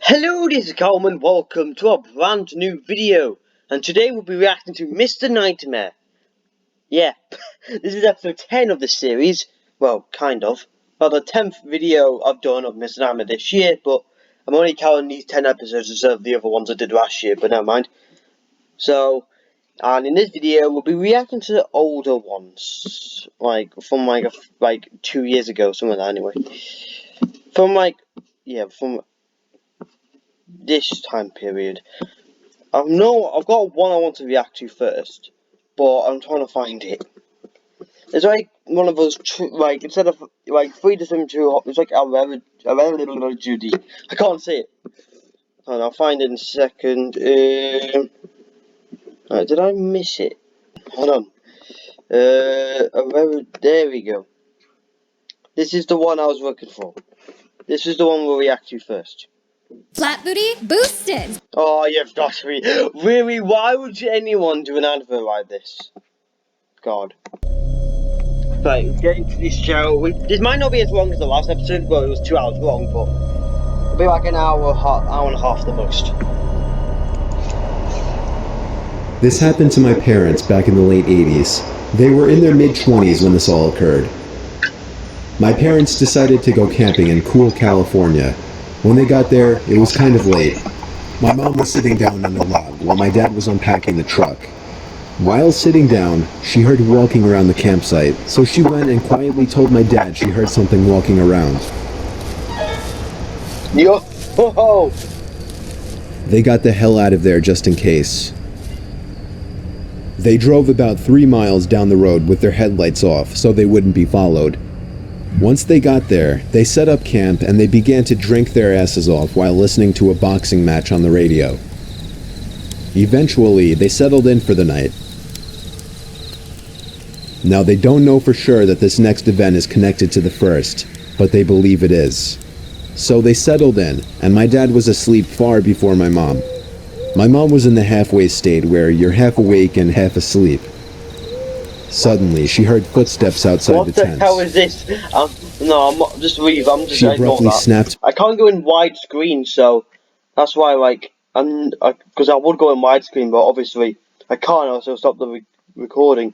Hello, this is Coleman. Welcome to a brand new video, and today we'll be reacting to Mr. Nightmare. Yeah, this is episode 10 of the series. Well, kind of. Well, the 10th video I've done of Mr. Nightmare this year, but I'm only counting these 10 episodes instead of the other ones I did last year, but never mind. So, and in this video we'll be reacting to the older ones, from 2 years ago, something like that anyway. From this time period. I've got one I want to react to first, but I'm trying to find it. It's like one of those, instead of 3 to 7 2, it's like a Judy. I can't say it. And I'll find it in a second. Right, did I miss it? Hold on. There we go. This is the one I was looking for. This is the one we'll react to first. Flat booty boosted. Oh, you've got to be. Really, why would anyone do an advert like this? God. Right, getting to this show. This might not be as long as the last episode, but it was 2 hours long, but it'll be like an hour and a half the most. This happened to my parents back in the late 80s. They were in their mid-20s when this all occurred. My parents decided to go camping in cool California. When they got there, it was kind of late. My mom was sitting down on a log while my dad was unpacking the truck. While sitting down, she heard walking around the campsite, so she went and quietly told my dad she heard something walking around. Yo! Ho-ho! They got the hell out of there just in case. They drove about 3 miles down the road with their headlights off so they wouldn't be followed. Once they got there, they set up camp and they began to drink their asses off while listening to a boxing match on the radio. Eventually, they settled in for the night. Now, they don't know for sure that this next event is connected to the first, but they believe it is. So they settled in, and my dad was asleep far before my mom. My mom was in the halfway state where you're half awake and half asleep. Suddenly, she heard footsteps outside the tent. What the hell is this? No, I'm not, just leave. She abruptly snapped. I can't go in widescreen, so that's why, because I would go in widescreen, but obviously I can't, also stop the recording.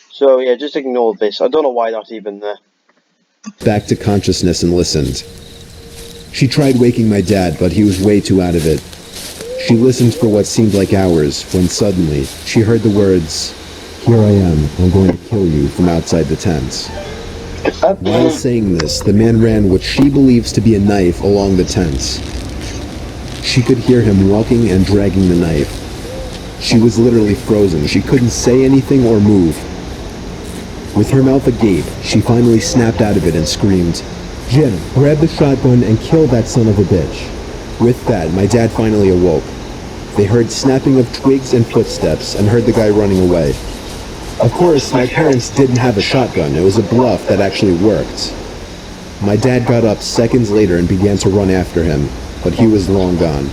So yeah, just ignore this. I don't know why that's even there. Back to consciousness and listened. She tried waking my dad, but he was way too out of it. She listened for what seemed like hours, when suddenly she heard the words, "Here I am, I'm going to kill you," from outside the tent. While saying this, the man ran what she believes to be a knife along the tent. She could hear him walking and dragging the knife. She was literally frozen. She couldn't say anything or move. With her mouth agape, she finally snapped out of it and screamed, "Jim, grab the shotgun and kill that son of a bitch." With that, my dad finally awoke. They heard snapping of twigs and footsteps and heard the guy running away. Of course, my parents didn't have a shotgun. It was a bluff that actually worked. My dad got up seconds later and began to run after him, but he was long gone.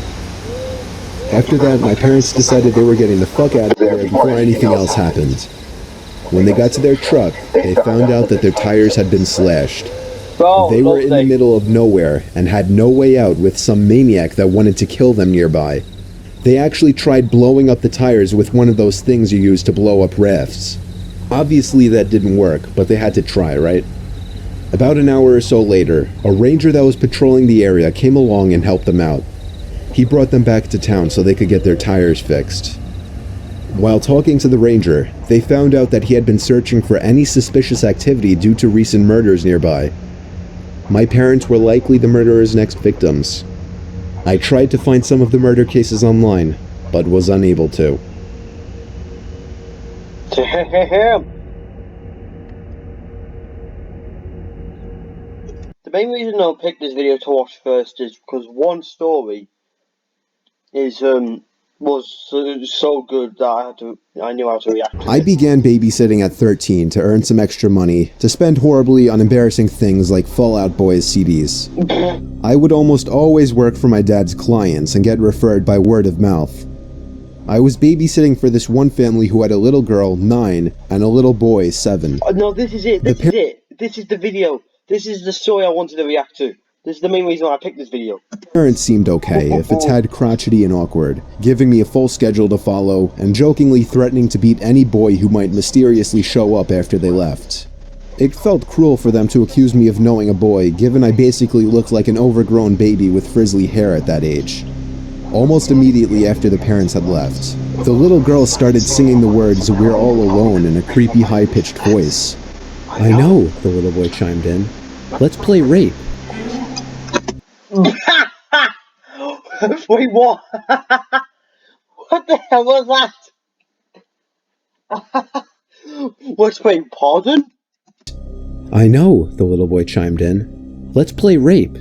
After that, my parents decided they were getting the fuck out of there before anything else happened. When they got to their truck, they found out that their tires had been slashed. They were in the middle of nowhere and had no way out with some maniac that wanted to kill them nearby. They actually tried blowing up the tires with one of those things you use to blow up rafts. Obviously that didn't work, but they had to try, right? About an hour or so later, a ranger that was patrolling the area came along and helped them out. He brought them back to town so they could get their tires fixed. While talking to the ranger, they found out that he had been searching for any suspicious activity due to recent murders nearby. My parents were likely the murderer's next victims. I tried to find some of the murder cases online, but was unable to. The main reason I picked this video to watch first is because one story was so good that I knew how to react to it. I began babysitting at 13 to earn some extra money to spend horribly on embarrassing things like Fall Out Boy's CDs. I would almost always work for my dad's clients and get referred by word of mouth. I was babysitting for this one family who had a little girl, 9, and a little boy, 7. No, this is it. This is it. This is the video. This is the story I wanted to react to. This is the main reason why I picked this video. Parents seemed okay, if a tad crotchety and awkward, giving me a full schedule to follow, and jokingly threatening to beat any boy who might mysteriously show up after they left. It felt cruel for them to accuse me of knowing a boy, given I basically looked like an overgrown baby with frizzly hair at that age. Almost immediately after the parents had left, the little girl started singing the words "We're all alone" in a creepy high-pitched voice. "I know," the little boy chimed in. "Let's play rape." Wait, what? What the hell was that? Wait, pardon? "I know," the little boy chimed in. "Let's play rape."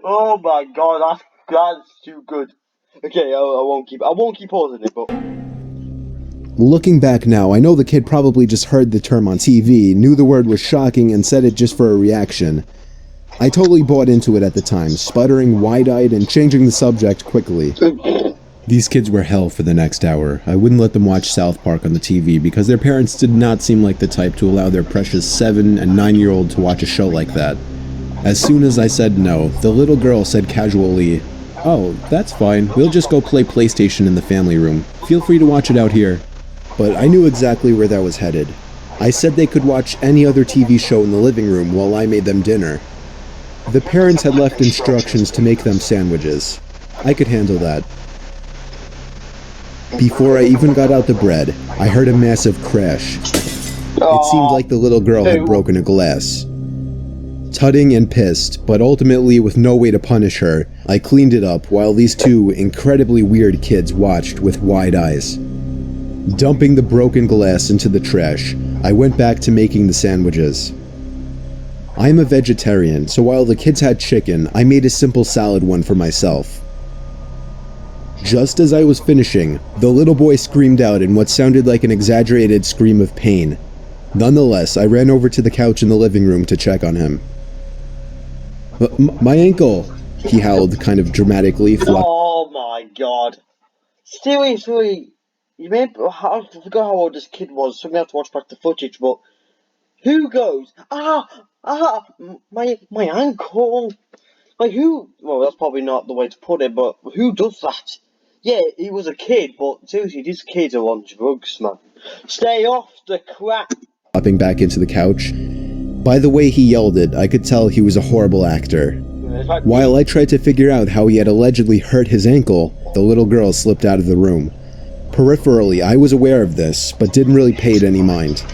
Oh my god, that's too good. Okay, I won't keep pausing it, but Looking back now, I know the kid probably just heard the term on TV, knew the word was shocking, and said it just for a reaction. I totally bought into it at the time, sputtering, wide-eyed, and changing the subject quickly. These kids were hell for the next hour. I wouldn't let them watch South Park on the TV because their parents did not seem like the type to allow their precious 7- and 9-year-old to watch a show like that. As soon as I said no, the little girl said casually, "Oh, that's fine. We'll just go play PlayStation in the family room. Feel free to watch it out here." But I knew exactly where that was headed. I said they could watch any other TV show in the living room while I made them dinner. The parents had left instructions to make them sandwiches. I could handle that. Before I even got out the bread, I heard a massive crash. It seemed like the little girl had broken a glass. Tutting and pissed, but ultimately with no way to punish her, I cleaned it up while these two incredibly weird kids watched with wide eyes. Dumping the broken glass into the trash, I went back to making the sandwiches. I'm a vegetarian, so while the kids had chicken, I made a simple salad one for myself. Just as I was finishing, the little boy screamed out in what sounded like an exaggerated scream of pain. Nonetheless, I ran over to the couch in the living room to check on him. My ankle, he howled kind of dramatically. Oh my god. Seriously, I forgot how old this kid was, so I'm gonna have to watch back the footage, but who goes, my ankle? Like who, well that's probably not the way to put it, but who does that? Yeah, he was a kid, but seriously, these kids are on drugs, man. Stay off the crap. Flopping back into the couch. By the way he yelled it, I could tell he was a horrible actor. While I tried to figure out how he had allegedly hurt his ankle, the little girl slipped out of the room. Peripherally, I was aware of this, but didn't really pay it any mind.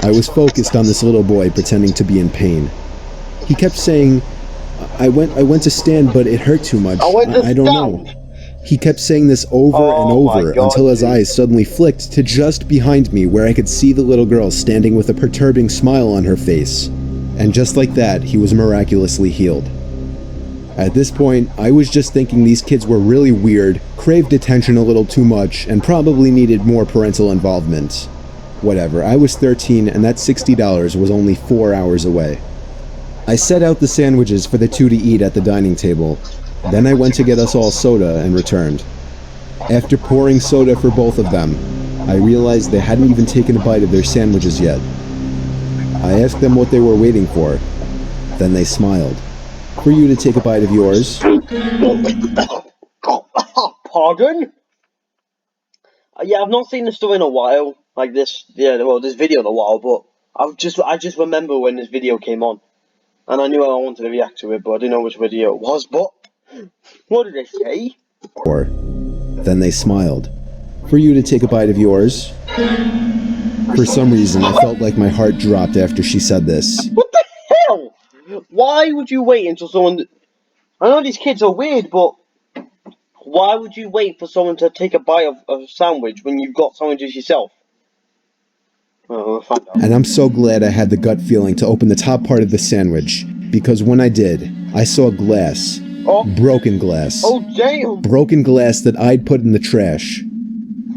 I was focused on this little boy pretending to be in pain. He kept saying, I went to stand, but it hurt too much. I don't know. He kept saying this over and over until his eyes suddenly flicked to just behind me where I could see the little girl standing with a perturbing smile on her face. And just like that, he was miraculously healed. At this point, I was just thinking these kids were really weird, craved attention a little too much, and probably needed more parental involvement. Whatever, I was 13 and that $60 was only 4 hours away. I set out the sandwiches for the two to eat at the dining table. Then I went to get us all soda and returned. After pouring soda for both of them, I realized they hadn't even taken a bite of their sandwiches yet. I asked them what they were waiting for. Then they smiled. For you to take a bite of yours. Pardon? Yeah, I've not seen this story in a while. Like this, yeah, well, this video in a while, but I just remember when this video came on. And I knew I wanted to react to it, but I didn't know which video it was, but what did they say? Or, then they smiled. For you to take a bite of yours. For some reason, I felt like my heart dropped after she said this. What the hell? Why would you wait until someone... I know these kids are weird, but why would you wait for someone to take a bite of a sandwich when you've got sandwiches yourself? Well, we'll find out. And I'm so glad I had the gut feeling to open the top part of the sandwich, because when I did, I saw glass. Broken glass. Oh, damn! Broken glass that I'd put in the trash.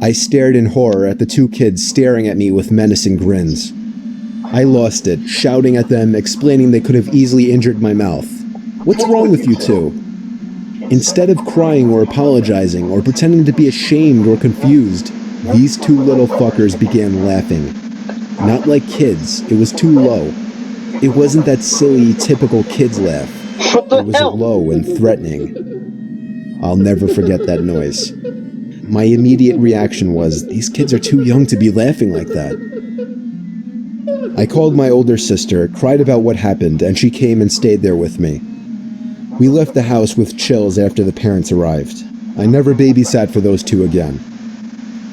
I stared in horror at the two kids staring at me with menacing grins. I lost it, shouting at them, explaining they could have easily injured my mouth. What's wrong with you two? Instead of crying or apologizing or pretending to be ashamed or confused, these two little fuckers began laughing. Not like kids, it was too low. It wasn't that silly, typical kid's laugh. What the It was hell? low and threatening. I'll never forget that noise. My immediate reaction was, these kids are too young to be laughing like that. I called my older sister, cried about what happened, and she came and stayed there with me. We left the house with chills after the parents arrived. I never babysat for those two again.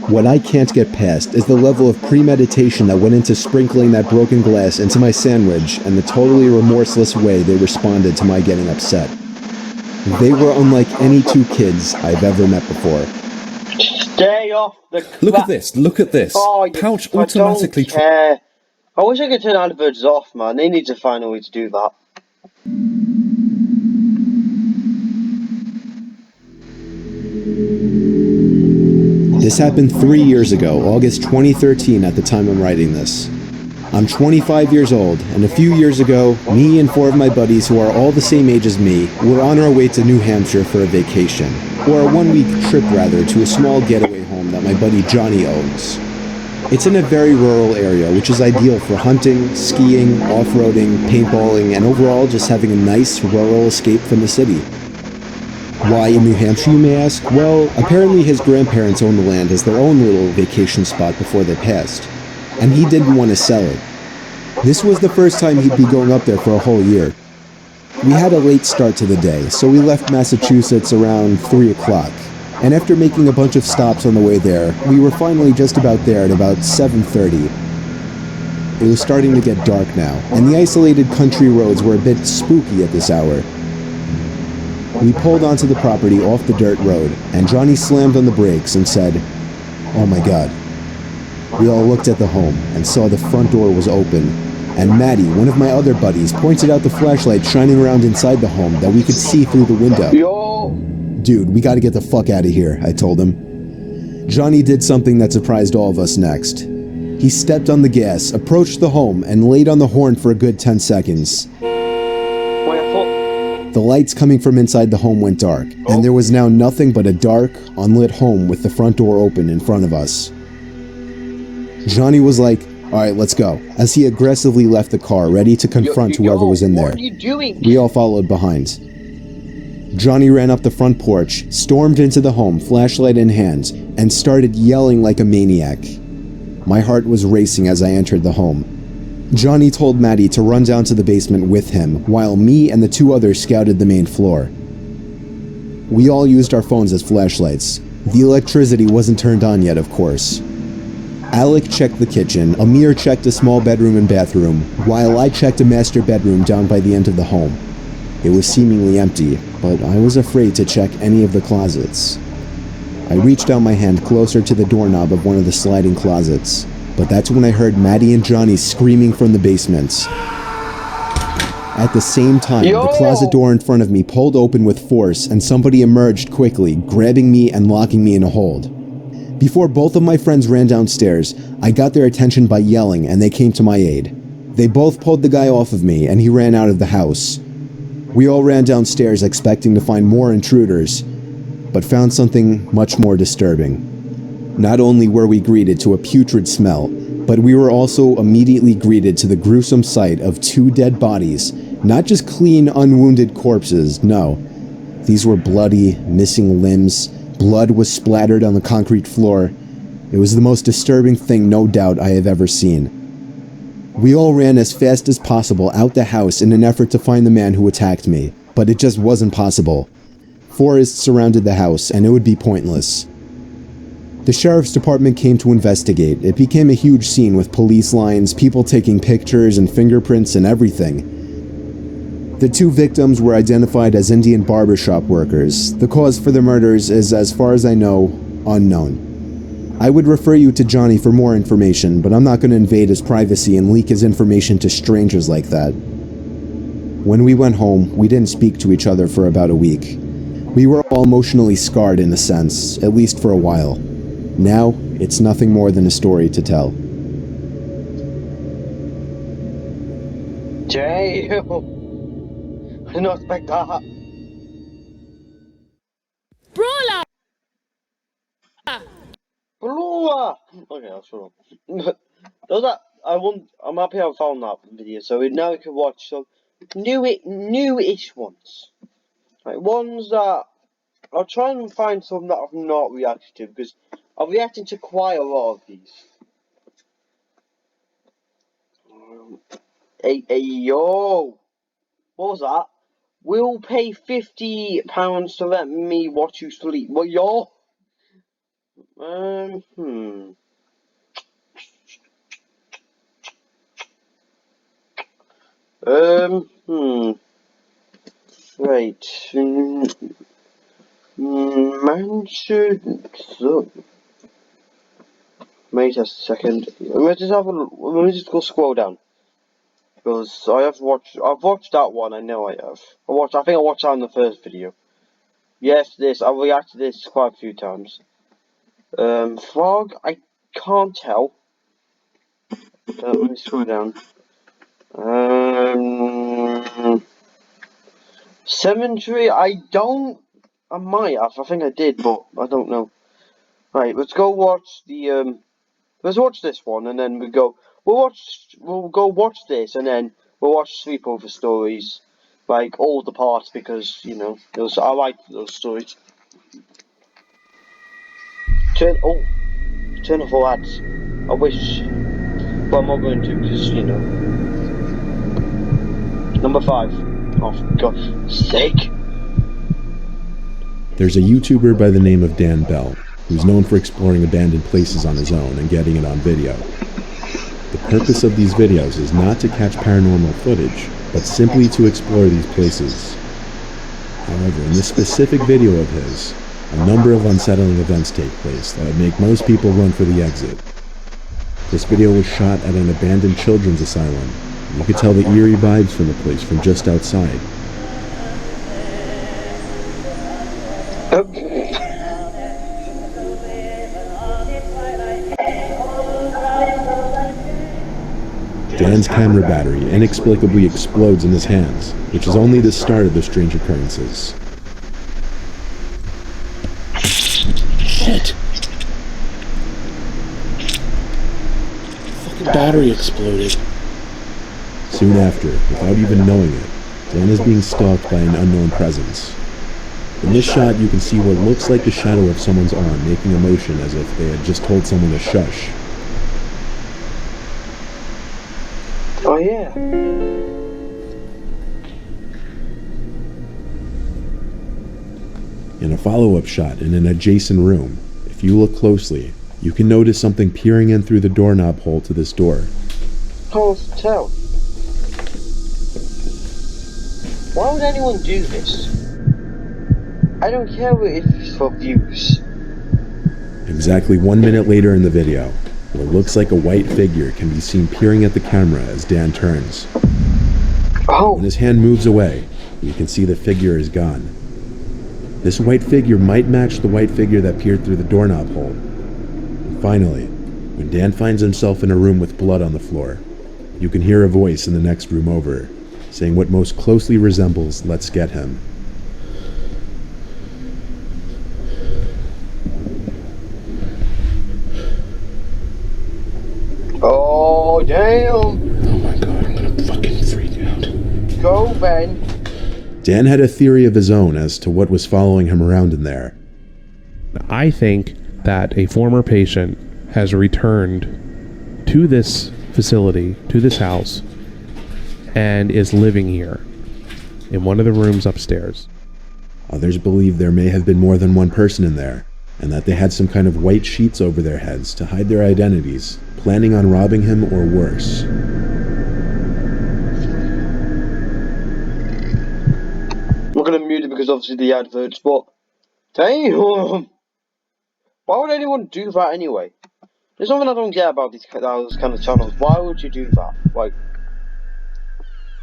What I can't get past is the level of premeditation that went into sprinkling that broken glass into my sandwich and the totally remorseless way they responded to my getting upset. They were unlike any two kids I've ever met before. Stay off the crap. Look at this, look at this. Oh, Pouch I automatically... don't care. I wish I could turn adverts off, man. They need to find a way to do that. This happened 3 years ago, August 2013 at the time I'm writing this. I'm 25 years old, and a few years ago, me and 4 of my buddies who are all the same age as me were on our way to New Hampshire for a vacation, or a 1-week trip rather, to a small getaway home that my buddy Johnny owns. It's in a very rural area, which is ideal for hunting, skiing, off-roading, paintballing, and overall just having a nice rural escape from the city. Why in New Hampshire, you may ask? Well, apparently his grandparents owned the land as their own little vacation spot before they passed, and he didn't want to sell it. This was the first time he'd be going up there for a whole year. We had a late start to the day, so we left Massachusetts around 3 o'clock, and after making a bunch of stops on the way there, we were finally just about there at about 7:30. It was starting to get dark now, and the isolated country roads were a bit spooky at this hour. We pulled onto the property off the dirt road, and Johnny slammed on the brakes and said, "Oh my God." We all looked at the home and saw the front door was open, and Maddie, one of my other buddies, pointed out the flashlight shining around inside the home that we could see through the window. Yo! "Dude, we gotta get the fuck out of here," I told him. Johnny did something that surprised all of us next. He stepped on the gas, approached the home, and laid on the horn for a good 10 seconds. The lights coming from inside the home went dark, and there was now nothing but a dark, unlit home with the front door open in front of us. Johnny was like, "Alright, let's go," as he aggressively left the car, ready to confront whoever was in there. What are you doing? We all followed behind. Johnny ran up the front porch, stormed into the home, flashlight in hand, and started yelling like a maniac. My heart was racing as I entered the home. Johnny told Maddie to run down to the basement with him, while me and the 2 others scouted the main floor. We all used our phones as flashlights. The electricity wasn't turned on yet, of course. Alec checked the kitchen, Amir checked a small bedroom and bathroom, while I checked a master bedroom down by the end of the home. It was seemingly empty, but I was afraid to check any of the closets. I reached out my hand closer to the doorknob of one of the sliding closets, but that's when I heard Maddie and Johnny screaming from the basement. At the same time, the closet door in front of me pulled open with force and somebody emerged quickly, grabbing me and locking me in a hold. Before both of my friends ran downstairs, I got their attention by yelling and they came to my aid. They both pulled the guy off of me and he ran out of the house. We all ran downstairs expecting to find more intruders, but found something much more disturbing. Not only were we greeted to a putrid smell, but we were also immediately greeted to the gruesome sight of 2 dead bodies, not just clean, unwounded corpses, no. These were bloody, missing limbs, blood was splattered on the concrete floor. It was the most disturbing thing, no doubt, I have ever seen. We all ran as fast as possible out the house in an effort to find the man who attacked me, but it just wasn't possible. Forests surrounded the house, and it would be pointless. The sheriff's department came to investigate. It became a huge scene with police lines, people taking pictures and fingerprints and everything. The 2 victims were identified as Indian barbershop workers. The cause for the murders is, as far as I know, unknown. I would refer you to Johnny for more information, but I'm not going to invade his privacy and leak his information to strangers like that. When we went home, we didn't speak to each other for about a week. We were all emotionally scarred in a sense, at least for a while. Now, it's nothing more than a story to tell. Jay! I did not expect that. Brawler! Blua! Okay, I'll shut up. Does that? I'm happy I found that video. So now we can watch some newish ones. Right, ones that I'll try and find some that I've not reacted to because I've reacted to quite a lot of these. Hey yo, what was that? We'll pay £50 to let me watch you sleep. What yo? Right. Mansion. So, wait a second. Let me just go scroll down. Because I've watched that one, I know I have. I think I watched that in the first video. Yes, I've reacted to this quite a few times. Frog, I can't tell. Let me scroll down. Cemetery, I might have, I think I did, but I don't know. Right, let's go watch the, let's watch this one, and then we'll go watch this, and then we'll watch Sleepover Stories, like all the parts, because, you know, I like those stories. Turn off all ads. I wish, but I'm not going to, because, you know. Number 5. Oh, for God's sake. There's a YouTuber by the name of Dan Bell, who's known for exploring abandoned places on his own and getting it on video. The purpose of these videos is not to catch paranormal footage, but simply to explore these places. However, in this specific video of his, a number of unsettling events take place that would make most people run for the exit. This video was shot at an abandoned children's asylum, and you could tell the eerie vibes from the place from just outside. Dan's camera battery inexplicably explodes in his hands, which is only the start of the strange occurrences. Shit! Fucking battery exploded. Soon after, without even knowing it, Dan is being stalked by an unknown presence. In this shot, you can see what looks like the shadow of someone's arm making a motion as if they had just told someone to shush. Oh yeah. In a follow-up shot in an adjacent room, if you look closely, you can notice something peering in through the doorknob hole to this door. Can't tell. Why would anyone do this? I don't care if it's for views. Exactly 1 minute later in the video, what looks like a white figure can be seen peering at the camera as Dan turns. Oh. When his hand moves away, you can see the figure is gone. This white figure might match the white figure that peered through the doorknob hole. And finally, when Dan finds himself in a room with blood on the floor, you can hear a voice in the next room over, saying what most closely resembles "Let's get him." Oh, damn! Oh my god, I'm gonna fucking freak out. Go, Ben. Dan had a theory of his own as to what was following him around in there. I think that a former patient has returned to this facility, to this house, and is living here in one of the rooms upstairs. Others believe there may have been more than one person in there, and that they had some kind of white sheets over their heads to hide their identities, planning on robbing him or worse. I'm not gonna mute it because obviously the adverts, but damn! Why would anyone do that anyway? There's something I don't get about those kind of channels. Why would you do that? Like,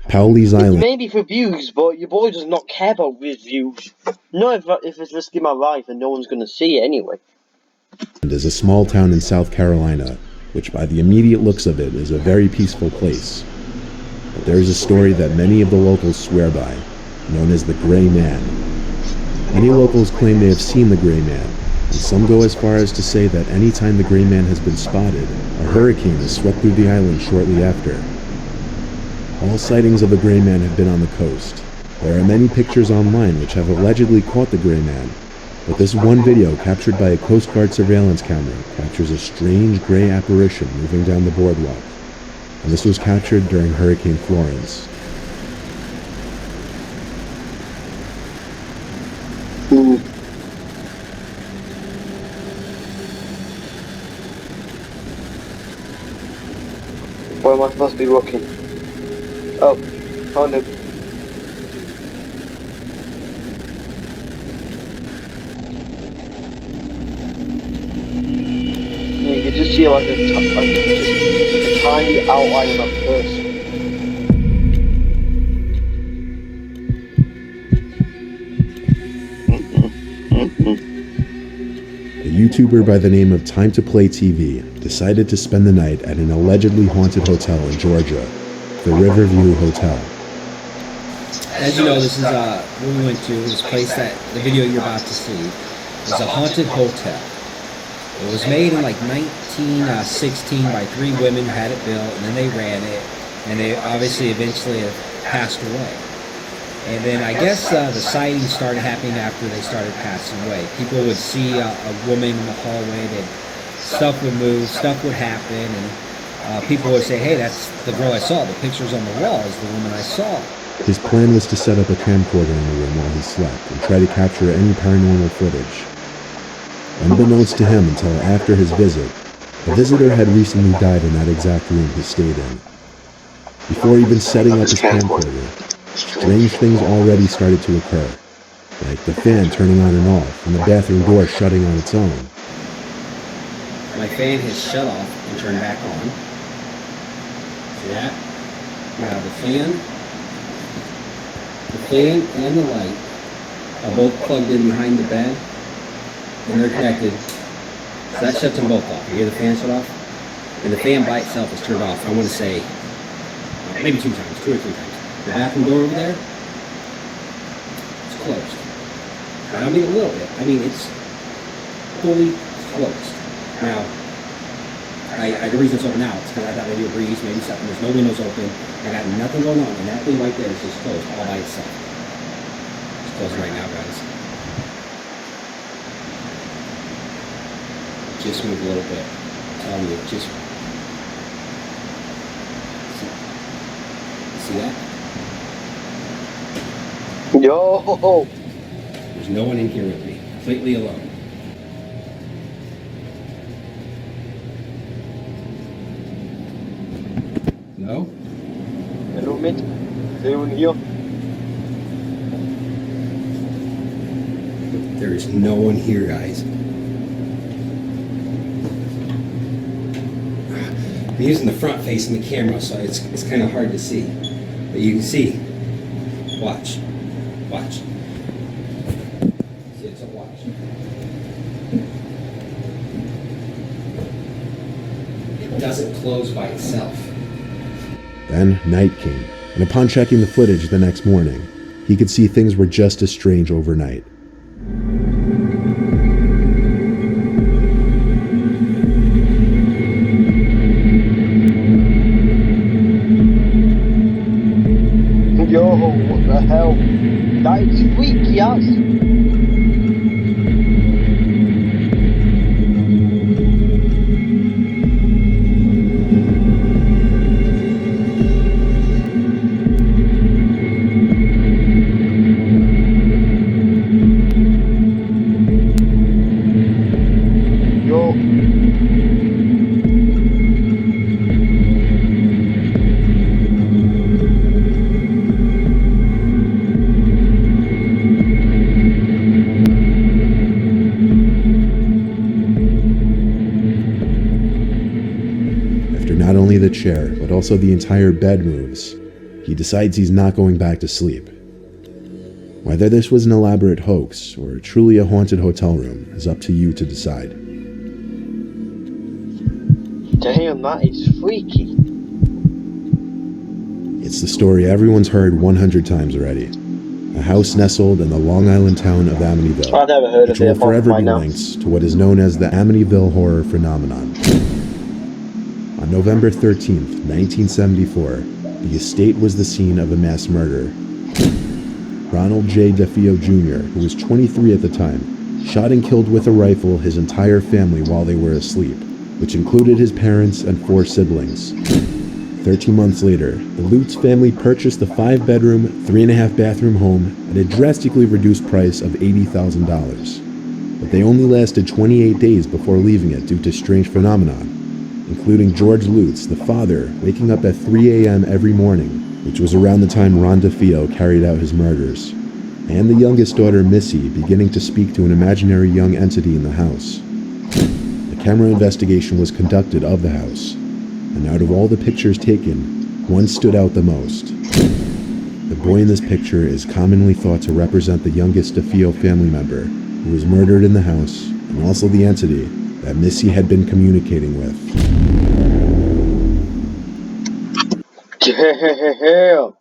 Powley's Island maybe for views, but your boy does not care about his views. Not if it's risking my life and no one's gonna see it anyway. is a small town in South Carolina, which by the immediate looks of it is a very peaceful place. But there is a story that many of the locals swear by, known as the Gray Man. Many locals claim they have seen the Gray Man, and some go as far as to say that any time the gray man has been spotted, a hurricane has swept through the island shortly after. All sightings of the gray man have been on the coast. There are many pictures online which have allegedly caught the gray man, but this one video captured by a Coast Guard surveillance camera captures a strange gray apparition moving down the boardwalk, and this was captured during Hurricane Florence. Where am I supposed to be looking? Oh, found him. You can just see like a tiny outline of a person. A YouTuber by the name of Time to Play TV decided to spend the night at an allegedly haunted hotel in Georgia, the Riverview Hotel. As you know, this is what we went to. This place that the video you're about to see is a haunted hotel. It was made in like 1916 by 3 women who had it built, and then they ran it, and they obviously eventually have passed away. And then I guess the sightings started happening after they started passing away. People would see a woman in the hallway, that stuff would move, stuff would happen, and people would say, hey, that's the girl I saw. The pictures on the wall is the woman I saw. His plan was to set up a camcorder in the room while he slept and try to capture any paranormal footage. Unbeknownst to him until after his visit, a visitor had recently died in that exact room he stayed in. Before even setting up his camcorder, strange things already started to occur, like the fan turning on and off and the bathroom door shutting on its own. My fan has shut off and turned back on. See that? Now the fan and the light are both plugged in behind the bed, and they're connected. So that shuts them both off. You hear the fan shut off? And the fan by itself is turned off, I want to say, maybe 2 or 3 times. The bathroom door over there, it's closed. I don't mean a little bit, I mean it's fully closed. Now, the reason it's open now is because I thought maybe a breeze, maybe something. There's no windows open. I got nothing going on, and that thing right there is just closed all by itself. It's closed right now, guys. Just move a little bit. I'm telling you, just see that? Yo! There's no one in here with me. Completely alone. No? Hello, mate. Is anyone here? There is no one here, guys. I'm using the front facing the camera, so it's kind of hard to see. But you can see. Watch. Watch. See, it's a watch. It doesn't close by itself. Then night came, and upon checking the footage the next morning, he could see things were just as strange overnight. Yo, what the hell? That is freaky ass. Not only the chair, but also the entire bed moves, he decides he's not going back to sleep. Whether this was an elaborate hoax or truly a haunted hotel room is up to you to decide. Damn, that is freaky. It's the story everyone's heard 100 times already. a house nestled in the Long Island town of Amityville, I've never heard which of it will apart from forever by be now. linked to what is known as the Amityville horror phenomenon. On November 13th, 1974, the estate was the scene of a mass murder. Ronald J. DeFeo Jr., who was 23 at the time, shot and killed with a rifle his entire family while they were asleep, which included his parents and 4 siblings. 13 months later, the Lutz family purchased a 5-bedroom, 3.5-bathroom home at a drastically reduced price of $80,000. But they only lasted 28 days before leaving it due to strange phenomenon, including George Lutz, the father, waking up at 3 a.m. every morning, which was around the time Ron DeFeo carried out his murders, and the youngest daughter, Missy, beginning to speak to an imaginary young entity in the house. A camera investigation was conducted of the house, and out of all the pictures taken, one stood out the most. The boy in this picture is commonly thought to represent the youngest DeFeo family member who was murdered in the house, and also the entity that Missy had been communicating with. Damn.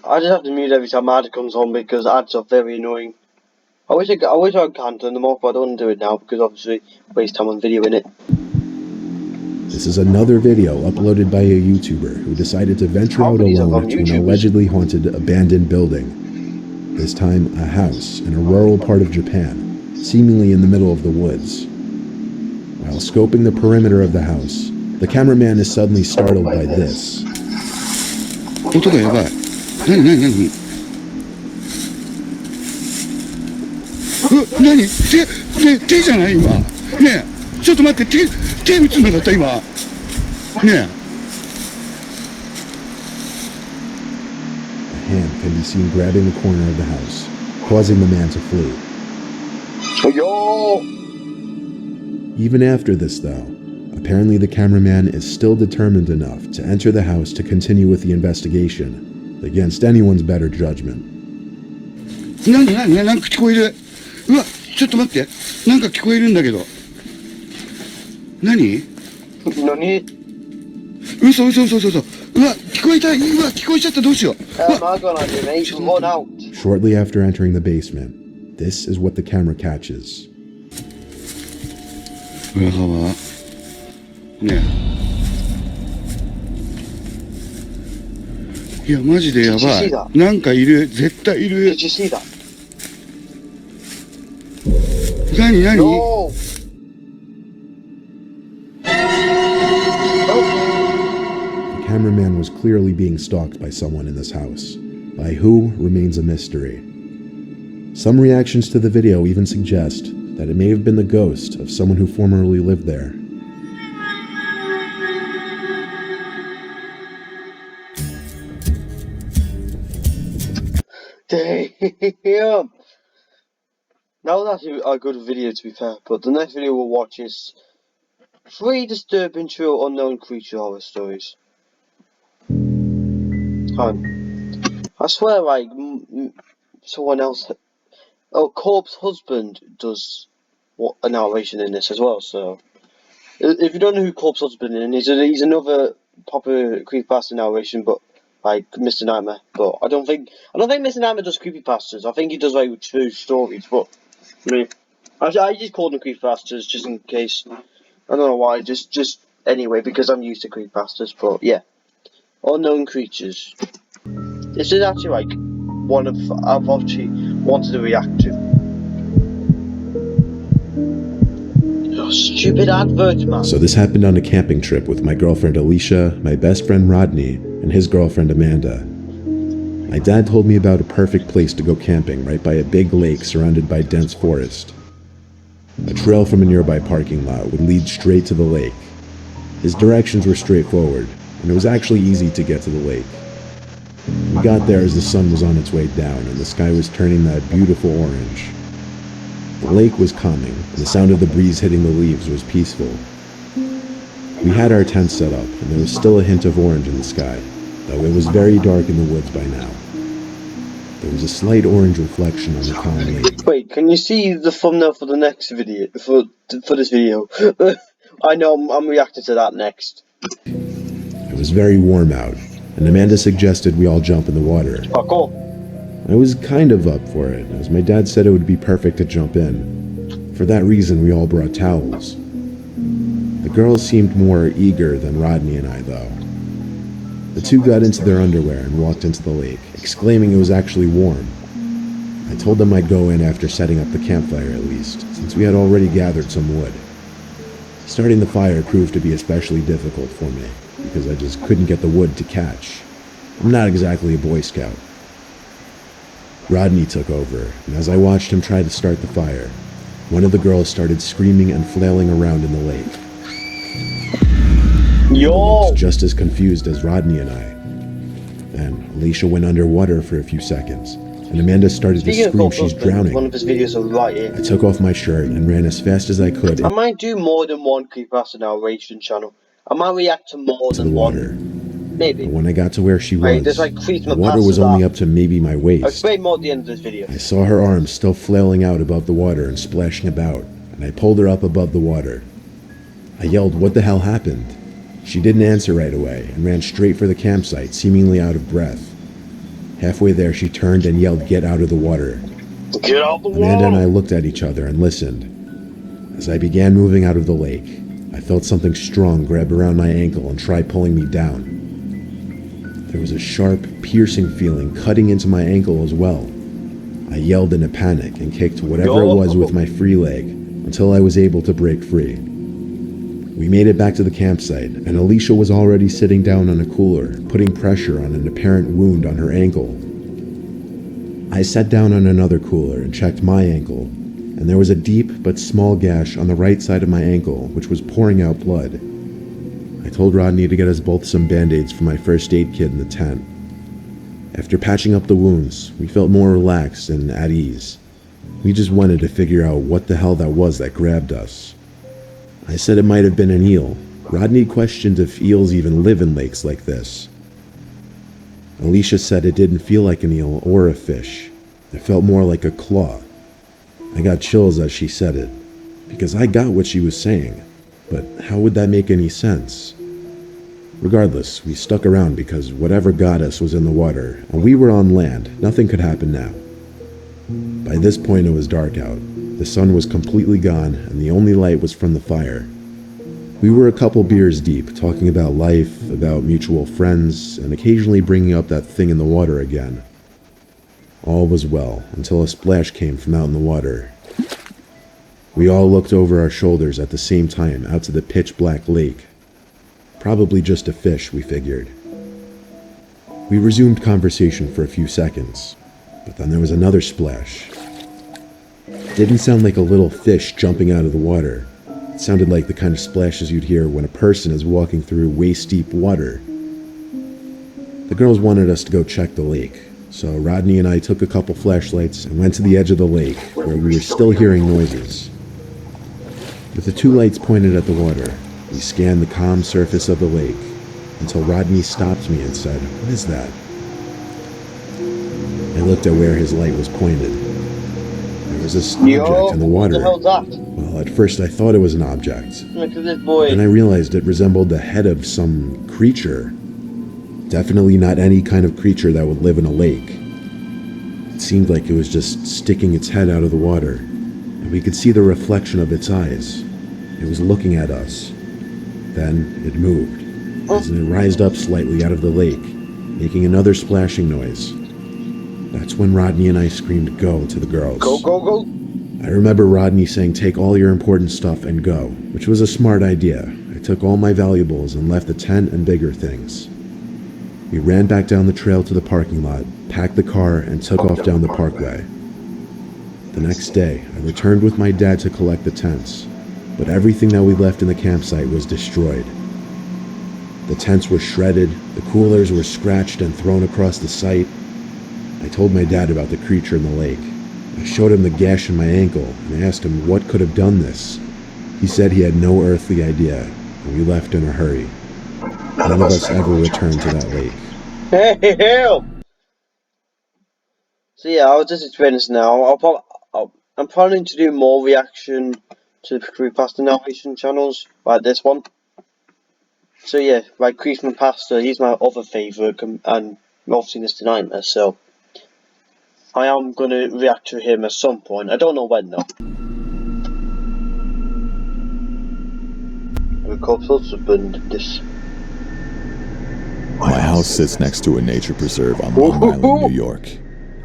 I just have to mute every time ad comes on because ads are very annoying. I wish I can turn them off, but I don't want to do it now because obviously waste time on video in it. This is another video uploaded by a YouTuber who decided to venture How out many are alone from to an YouTubers? allegedly haunted abandoned building. This time, a house in a rural part of Japan, seemingly in the middle of the woods. While scoping the perimeter of the house, the cameraman is suddenly startled by this. 音がやばい。何何何？何？手じゃない今。ねえ、ちょっと待って、手打つのだった今。ねえ。A hand can be seen grabbing the corner of the house, causing the man to flee. Yo! Even after this, though, apparently the cameraman is still determined enough to enter the house to continue with the investigation, against anyone's better judgment. 何なんか聞こえる。うわ、ちょっと待って。なんか聞こえるんだけど。何？何？嘘。うわ、聞こえた。うわ、聞こえちゃった。どうしよう。I'm not gonna do, mate. Run out. Shortly after entering the basement, this is what the camera catches. 裏側。ねえ。いや、マジでやば Did you see い that?。なんかいる。絶対いる。 Did you see that? 何 No! The cameraman was clearly being stalked by someone in this house. By who remains a mystery. Some reactions to the video even suggest that it may have been the ghost of someone who formerly lived there. Damn! That was actually a good video to be fair, but the next video we'll watch is 3 disturbing true unknown creature horror stories. I swear like someone else, Corpse Husband does a narration in this as well, so if you don't know who Corpse Husband is, he's another popular creepypasta narration, but like Mr. Nightmare. But I don't think Mr. Nightmare does creepypastas. I think he does like true stories, but I mean, I just call them creepypastas just in case. I don't know why, just anyway, because I'm used to creepypastas, but yeah. Unknown creatures. This is actually like one of I've actually wanted to react to. Oh, stupid advert, man. So this happened on a camping trip with my girlfriend Alicia, my best friend Rodney, and his girlfriend Amanda. My dad told me about a perfect place to go camping right by a big lake surrounded by dense forest. A trail from a nearby parking lot would lead straight to the lake. His directions were straightforward, and it was actually easy to get to the lake. We got there as the sun was on its way down and the sky was turning that beautiful orange. The lake was calming, and the sound of the breeze hitting the leaves was peaceful. We had our tent set up, and there was still a hint of orange in the sky, though it was very dark in the woods by now. There was a slight orange reflection on the calm lake. Wait, can you see the thumbnail for the next video? For this video? I know I'm reacting to that next. It was very warm out, and Amanda suggested we all jump in the water. Oh, cool. I was kind of up for it, as my dad said it would be perfect to jump in. For that reason, we all brought towels. The girls seemed more eager than Rodney and I, though. The two got into their underwear and walked into the lake, exclaiming it was actually warm. I told them I'd go in after setting up the campfire at least, since we had already gathered some wood. Starting the fire proved to be especially difficult for me, because I just couldn't get the wood to catch. I'm not exactly a Boy Scout. Rodney took over, and as I watched him try to start the fire, one of the girls started screaming and flailing around in the lake. Yo! Just as confused as Rodney and I. Then Alicia went underwater for a few seconds, and Amanda started to scream she's drowning. One of his videos are right here. I took off my shirt and ran as fast as I could I might do more than one creepypasta narration channel. I might react to more into than the water. one. Maybe. But when I got to where she Right, was, there's like the water was only up to maybe my I'll waist. explain more at the end of this video. I saw her arms still flailing out above the water and splashing about, and I pulled her up above the water. I yelled, "What the hell happened?" She didn't answer right away and ran straight for the campsite, seemingly out of breath. Halfway there, she turned and yelled, "Get out of the water." Get out the Amanda and I water! looked at each other and listened. As I began moving out of the lake, I felt something strong grab around my ankle and try pulling me down. There was a sharp, piercing feeling cutting into my ankle as well. I yelled in a panic and kicked whatever it was with my free leg until I was able to break free. We made it back to the campsite, and Alicia was already sitting down on a cooler, putting pressure on an apparent wound on her ankle. I sat down on another cooler and checked my ankle, and there was a deep but small gash on the right side of my ankle, which was pouring out blood. I told Rodney to get us both some band-aids from my first aid kit in the tent. After patching up the wounds, we felt more relaxed and at ease. We just wanted to figure out what the hell that was that grabbed us. I said it might have been an eel. Rodney questioned if eels even live in lakes like this. Alicia said it didn't feel like an eel or a fish. It felt more like a claw. I got chills as she said it, because I got what she was saying, but how would that make any sense? Regardless, we stuck around because whatever got us was in the water, and we were on land. Nothing could happen now. By this point it was dark out. The sun was completely gone, and the only light was from the fire. We were a couple beers deep, talking about life, about mutual friends, and occasionally bringing up that thing in the water again. All was well, until a splash came from out in the water. We all looked over our shoulders at the same time out to the pitch-black lake. Probably just a fish, we figured. We resumed conversation for a few seconds, but then there was another splash. It didn't sound like a little fish jumping out of the water. It sounded like the kind of splashes you'd hear when a person is walking through waist-deep water. The girls wanted us to go check the lake, so Rodney and I took a couple flashlights and went to the edge of the lake, where we were still hearing noises. With the two lights pointed at the water, we scanned the calm surface of the lake until Rodney stopped me and said, "What is that?" I looked at where his light was pointed. There was this object in the water. What the hell's that? Well, at first I thought it was an object. Look at this boy. Then I realized it resembled the head of some creature. Definitely not any kind of creature that would live in a lake. It seemed like it was just sticking its head out of the water, and we could see the reflection of its eyes. It was looking at us. Then it moved, as it rised up slightly out of the lake, making another splashing noise. That's when Rodney and I screamed "Go" to the girls. Go, go, go. I remember Rodney saying take all your important stuff and go, which was a smart idea. I took all my valuables and left the tent and bigger things. We ran back down the trail to the parking lot, packed the car, and took off down the parkway. The next day, I returned with my dad to collect the tents, but everything that we left in the campsite was destroyed. The tents were shredded, the coolers were scratched and thrown across the site. I told my dad about the creature in the lake. I showed him the gash in my ankle and asked him what could have done this. He said he had no earthly idea, and we left in a hurry. None of us ever returned to that lake. Hey, help! So yeah, I'll just explain this now. I'm planning to do more reaction to creepypasta narration channels like this one. So yeah, like Creasman Pastor, he's my other favourite, and obviously Mr. Nightmare, so I am going to react to him at some point. I don't know when though. The cops also burned this. My house sits next to a nature preserve on Long Island, New York.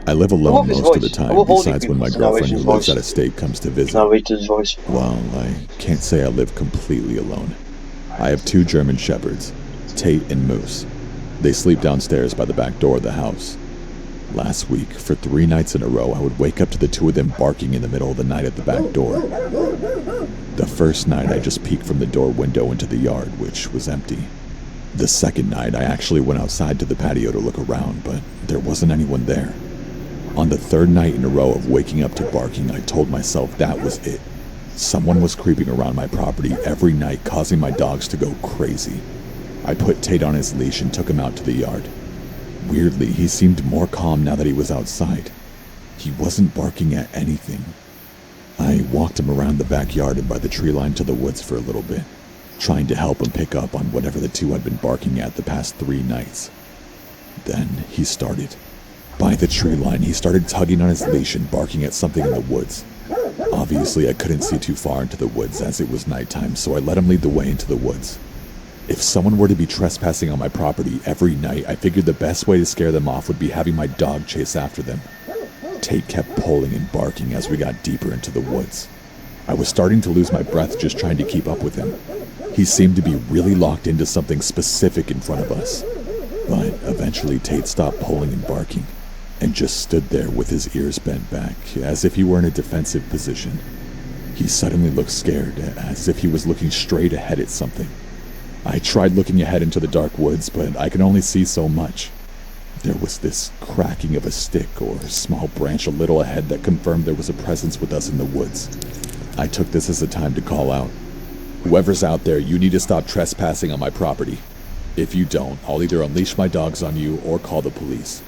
I live alone most of the time, besides when my girlfriend who lives out of state comes to visit. Narrator's voice. Well, I can't say I live completely alone. I have 2 German shepherds, Tate and Moose. They sleep downstairs by the back door of the house. Last week, for 3 nights in a row, I would wake up to the 2 of them barking in the middle of the night at the back door. The first night, I just peeked from the door window into the yard, which was empty. The second night, I actually went outside to the patio to look around, but there wasn't anyone there. On the 3rd night in a row of waking up to barking, I told myself that was it. Someone was creeping around my property every night, causing my dogs to go crazy. I put Tate on his leash and took him out to the yard. Weirdly, he seemed more calm now that he was outside. He wasn't barking at anything. I walked him around the backyard and by the tree line to the woods for a little bit, trying to help him pick up on whatever the 2 had been barking at the past 3 nights. Then he started. By the tree line, he started tugging on his leash and barking at something in the woods. Obviously, I couldn't see too far into the woods as it was nighttime, so I let him lead the way into the woods. If someone were to be trespassing on my property every night, I figured the best way to scare them off would be having my dog chase after them. Tate kept pulling and barking as we got deeper into the woods. I was starting to lose my breath just trying to keep up with him. He seemed to be really locked into something specific in front of us. But eventually Tate stopped pulling and barking, and just stood there with his ears bent back, as if he were in a defensive position. He suddenly looked scared, as if he was looking straight ahead at something. I tried looking ahead into the dark woods, but I could only see so much. There was this cracking of a stick or small branch a little ahead that confirmed there was a presence with us in the woods. I took this as a time to call out, "Whoever's out there, you need to stop trespassing on my property. If you don't, I'll either unleash my dogs on you or call the police.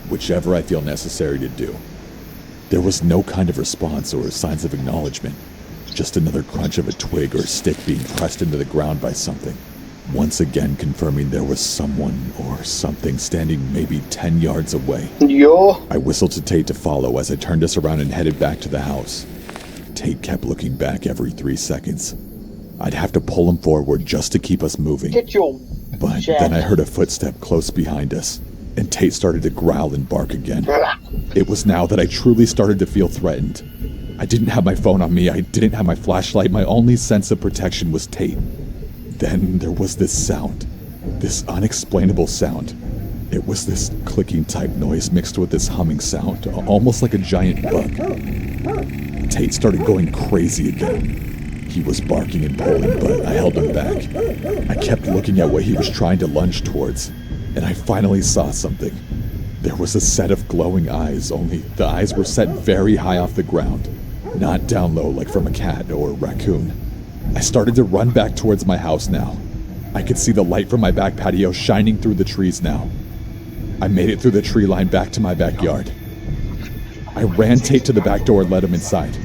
Whichever I feel necessary to do." There was no kind of response or signs of acknowledgement, just another crunch of a twig or stick being pressed into the ground by something, once again confirming there was someone or something standing maybe 10 yards away. Yo! I whistled to Tate to follow as I turned us around and headed back to the house. Tate kept looking back every 3 seconds. I'd have to pull him forward just to keep us moving. Get your But shit. then I heard a footstep close behind us, and Tate started to growl and bark again. It was now that I truly started to feel threatened. I didn't have my phone on me, I didn't have my flashlight, my only sense of protection was Tate. Then there was this sound, this unexplainable sound. It was this clicking type noise mixed with this humming sound, almost like a giant bug. Tate started going crazy again. He was barking and pulling, but I held him back. I kept looking at what he was trying to lunge towards, and I finally saw something. There was a set of glowing eyes, only the eyes were set very high off the ground, not down low like from a cat or a raccoon. I started to run back towards my house now. I could see the light from my back patio shining through the trees now. I made it through the tree line back to my backyard. I ran Tate to the back door and let him inside.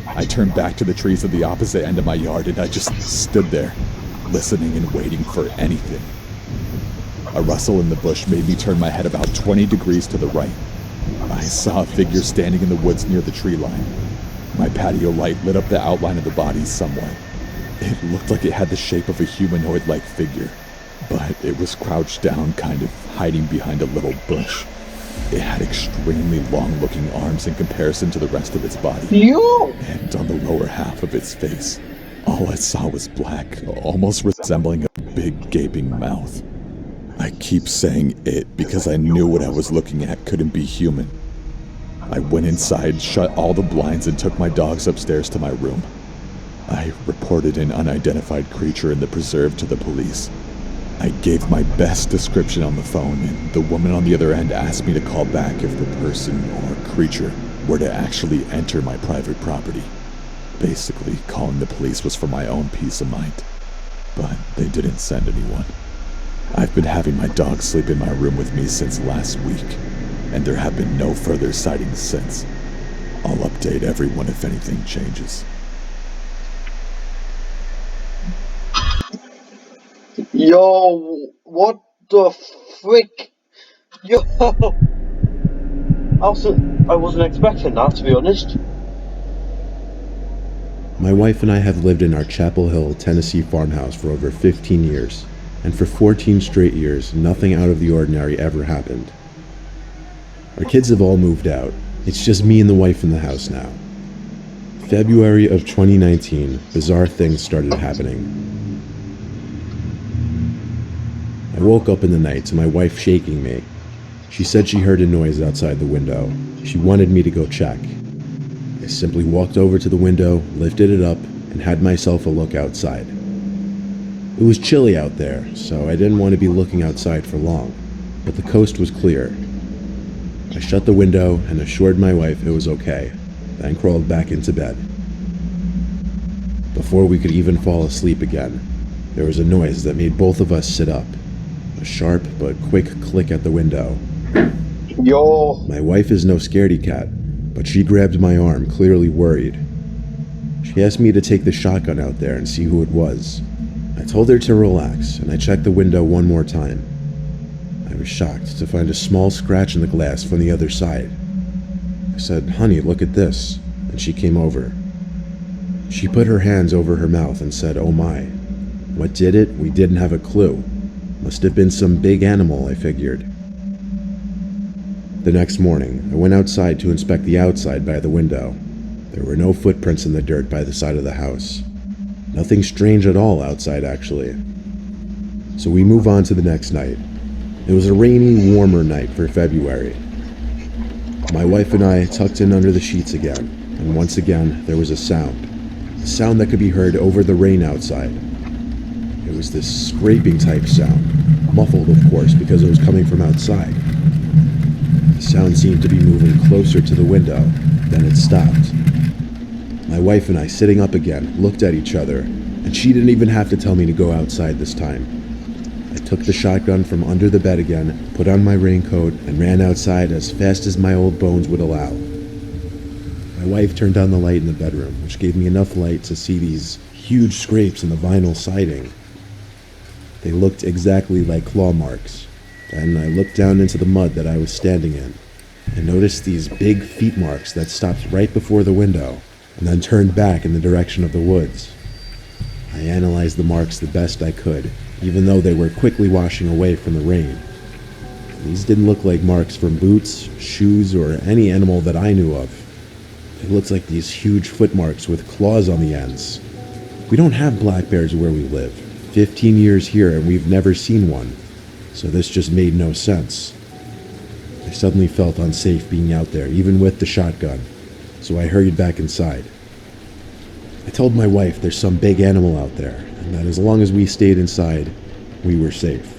I turned back to the trees at the opposite end of my yard and I just stood there, listening and waiting for anything. A rustle in the bush made me turn my head about 20 degrees to the right. I saw a figure standing in the woods near the tree line. My patio light lit up the outline of the body somewhat. It looked like it had the shape of a humanoid-like figure, but it was crouched down, kind of hiding behind a little bush. It had extremely long-looking arms in comparison to the rest of its body. Yo! And on the lower half of its face, all I saw was black, almost resembling a big gaping mouth. I keep saying it because I knew what I was looking at couldn't be human. I went inside, shut all the blinds, and took my dogs upstairs to my room. I reported an unidentified creature in the preserve to the police. I gave my best description on the phone, and the woman on the other end asked me to call back if the person or creature were to actually enter my private property. Basically, calling the police was for my own peace of mind, but they didn't send anyone. I've been having my dog sleep in my room with me since last week, and there have been no further sightings since. I'll update everyone if anything changes. Yo, what the frick? Yo! I wasn't expecting that, to be honest. My wife and I have lived in our Chapel Hill, Tennessee farmhouse for over 15 years, and for 14 straight years, nothing out of the ordinary ever happened. Our kids have all moved out. It's just me and the wife in the house now. February of 2019, bizarre things started happening. I woke up in the night to my wife shaking me. She said she heard a noise outside the window. She wanted me to go check. I simply walked over to the window, lifted it up, and had myself a look outside. It was chilly out there, so I didn't want to be looking outside for long, but the coast was clear. I shut the window and assured my wife it was okay, then crawled back into bed. Before we could even fall asleep again, there was a noise that made both of us sit up. A sharp but quick click at the window. Yo! My wife is no scaredy cat, but she grabbed my arm, clearly worried. She asked me to take the shotgun out there and see who it was. I told her to relax, and I checked the window one more time. I was shocked to find a small scratch in the glass from the other side. I said, "Honey, look at this," and she came over. She put her hands over her mouth and said, "Oh my." What did it? We didn't have a clue. Must have been some big animal, I figured. The next morning, I went outside to inspect the outside by the window. There were no footprints in the dirt by the side of the house. Nothing strange at all outside, actually. So we move on to the next night. It was a rainy, warmer night for February. My wife and I tucked in under the sheets again, and once again there was a sound that could be heard over the rain outside. It was this scraping type sound, muffled of course because it was coming from outside. The sound seemed to be moving closer to the window, then it stopped. My wife and I, sitting up again, looked at each other, and she didn't even have to tell me to go outside this time. I took the shotgun from under the bed again, put on my raincoat, and ran outside as fast as my old bones would allow. My wife turned on the light in the bedroom, which gave me enough light to see these huge scrapes in the vinyl siding. They looked exactly like claw marks. Then I looked down into the mud that I was standing in, and noticed these big feet marks that stopped right before the window, and then turned back in the direction of the woods. I analyzed the marks the best I could, even though they were quickly washing away from the rain. These didn't look like marks from boots, shoes, or any animal that I knew of. They looked like these huge footmarks with claws on the ends. We don't have black bears where we live. 15 years here and we've never seen one, so this just made no sense. I suddenly felt unsafe being out there, even with the shotgun, so I hurried back inside. I told my wife there's some big animal out there, and that as long as we stayed inside, we were safe.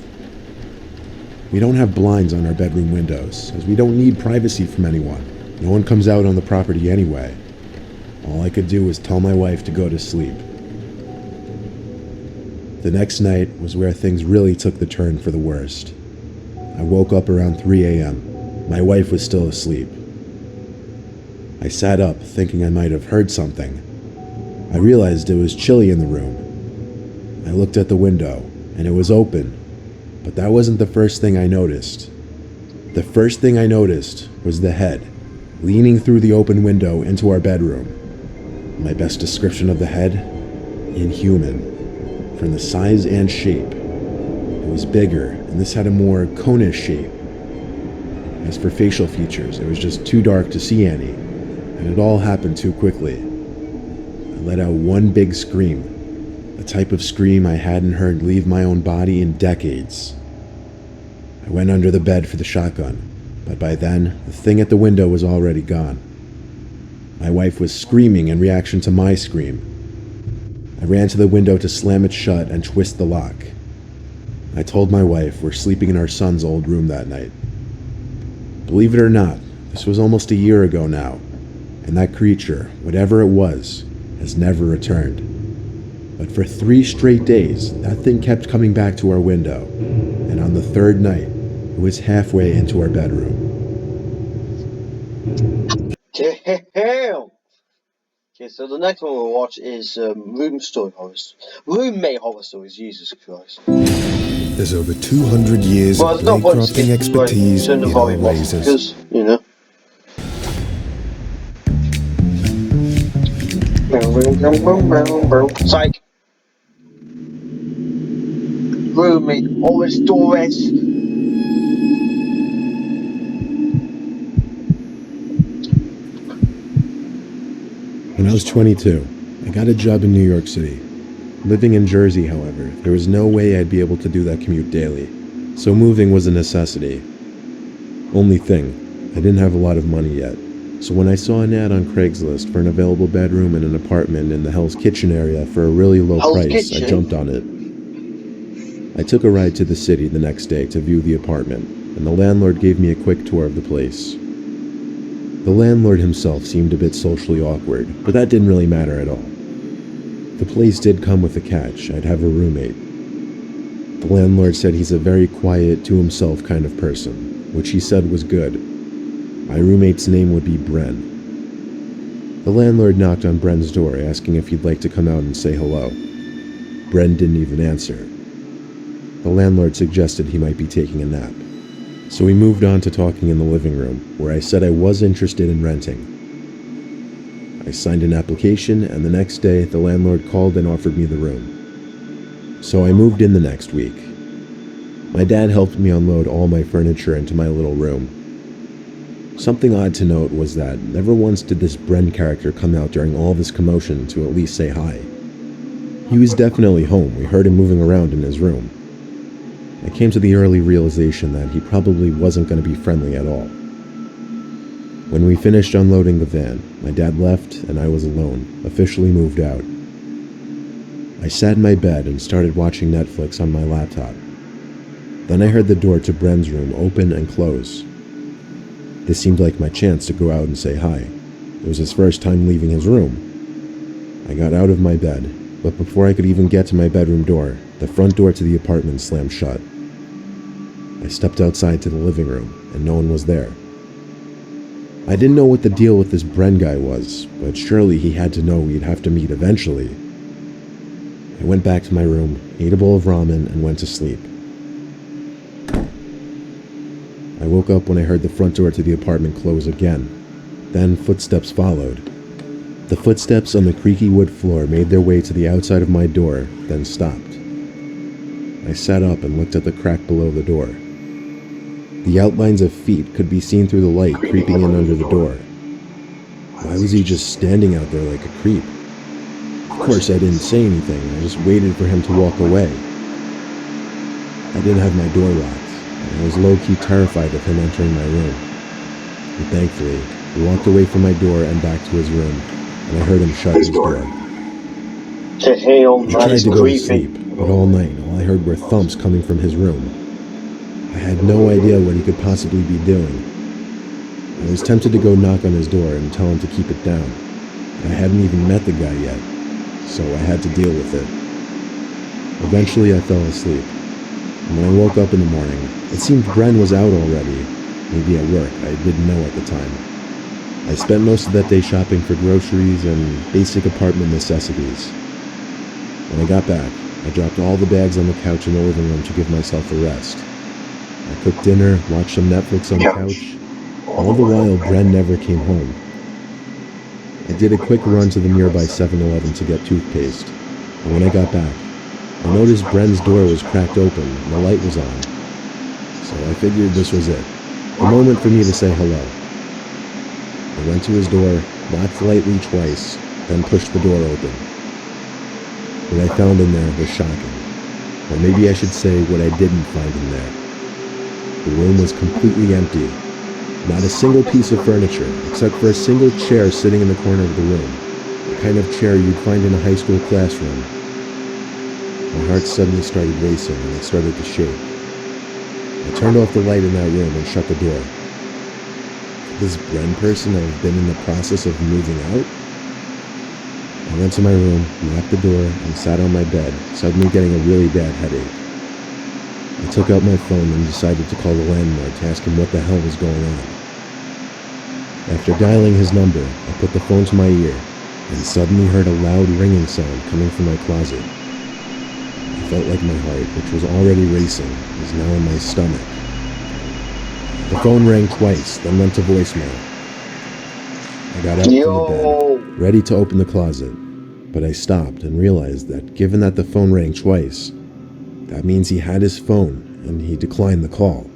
We don't have blinds on our bedroom windows, as we don't need privacy from anyone. No one comes out on the property anyway. All I could do was tell my wife to go to sleep. The next night was where things really took the turn for the worst. I woke up around 3 a.m. My wife was still asleep. I sat up, thinking I might have heard something. I realized it was chilly in the room. I looked at the window, and it was open, but that wasn't the first thing I noticed. The first thing I noticed was the head, leaning through the open window into our bedroom. My best description of the head? Inhuman. From the size and shape, it was bigger, and this had a more conish shape. As for facial features, it was just too dark to see any, and it all happened too quickly. I let out one big scream, a type of scream I hadn't heard leave my own body in decades. I went under the bed for the shotgun, but by then, the thing at the window was already gone. My wife was screaming in reaction to my scream. I ran to the window to slam it shut and twist the lock. I told my wife we're sleeping in our son's old room that night. Believe it or not, this was almost a year ago now, and that creature, whatever it was, has never returned. But for 3 straight days, that thing kept coming back to our window, and on the 3rd night, it was halfway into our bedroom. Damn! Okay, so the next one we'll watch is Roommate Horror Stories, Jesus Christ. There's over 200 years Well, of there's no blade point crafting skipping, expertise turn the in our volume off razors. because, you know. Psych. Roommate, always Torres. When I was 22, I got a job in New York City. Living in Jersey, however, there was no way I'd be able to do that commute daily, so moving was a necessity. Only thing, I didn't have a lot of money yet, so when I saw an ad on Craigslist for an available bedroom in an apartment in the Hell's Kitchen area for a really low Hell's price, Kitchen? I jumped on it. I took a ride to the city the next day to view the apartment, and the landlord gave me a quick tour of the place. The landlord himself seemed a bit socially awkward, but that didn't really matter at all. The place did come with a catch. I'd have a roommate. The landlord said he's a very quiet, to-himself kind of person, which he said was good. My roommate's name would be Bren. The landlord knocked on Bren's door, asking if he'd like to come out and say hello. Bren didn't even answer. The landlord suggested he might be taking a nap. So we moved on to talking in the living room, where I said I was interested in renting. I signed an application, and the next day, the landlord called and offered me the room. So I moved in the next week. My dad helped me unload all my furniture into my little room. Something odd to note was that never once did this Bren character come out during all this commotion to at least say hi. He was definitely home. We heard him moving around in his room. I came to the early realization that he probably wasn't going to be friendly at all. When we finished unloading the van, my dad left and I was alone, officially moved out. I sat in my bed and started watching Netflix on my laptop. Then I heard the door to Bren's room open and close. This seemed like my chance to go out and say hi. It was his first time leaving his room. I got out of my bed, but before I could even get to my bedroom door, the front door to the apartment slammed shut. I stepped outside to the living room, and no one was there. I didn't know what the deal with this Bren guy was, but surely he had to know we'd have to meet eventually. I went back to my room, ate a bowl of ramen, and went to sleep. I woke up when I heard the front door to the apartment close again. Then footsteps followed. The footsteps on the creaky wood floor made their way to the outside of my door, then stopped. I sat up and looked at the crack below the door. The outlines of feet could be seen through the light creeping in under the door. Why was he just standing out there like a creep? Of course, I didn't say anything. I just waited for him to walk away. I didn't have my door locked, and I was low-key terrified of him entering my room. But thankfully, he walked away from my door and back to his room, and I heard him shut his door. Hey, old I man, tried it's to go to creepy. sleep, but all night, all I heard were thumps coming from his room. I had no idea what he could possibly be doing. I was tempted to go knock on his door and tell him to keep it down. I hadn't even met the guy yet, so I had to deal with it. Eventually, I fell asleep. And when I woke up in the morning, it seemed Bren was out already, maybe at work. I didn't know at the time. I spent most of that day shopping for groceries and basic apartment necessities. When I got back, I dropped all the bags on the couch in the living room to give myself a rest. I cooked dinner, watched some Netflix on the couch. All the while, Bren never came home. I did a quick run to the nearby 7-Eleven to get toothpaste, and when I got back, I noticed Bren's door was cracked open and the light was on. So I figured this was it, the moment for me to say hello. I went to his door, knocked lightly twice, then pushed the door open. What I found in there was shocking. Or maybe I should say what I didn't find in there. The room was completely empty. Not a single piece of furniture, except for a single chair sitting in the corner of the room. The kind of chair you'd find in a high school classroom. My heart suddenly started racing and I started to shake. I turned off the light in that room and shut the door. Could this Bren person have been in the process of moving out? I went to my room, locked the door, and sat on my bed, suddenly getting a really bad headache. I took out my phone and decided to call the landlord to ask him what the hell was going on. After dialing his number, I put the phone to my ear and suddenly heard a loud ringing sound coming from my closet. I felt like my heart, which was already racing, was now in my stomach. The phone rang twice, then went to voicemail. I got out from the bed, ready to open the closet, but I stopped and realized that given that the phone rang twice, that means he had his phone and he declined the call.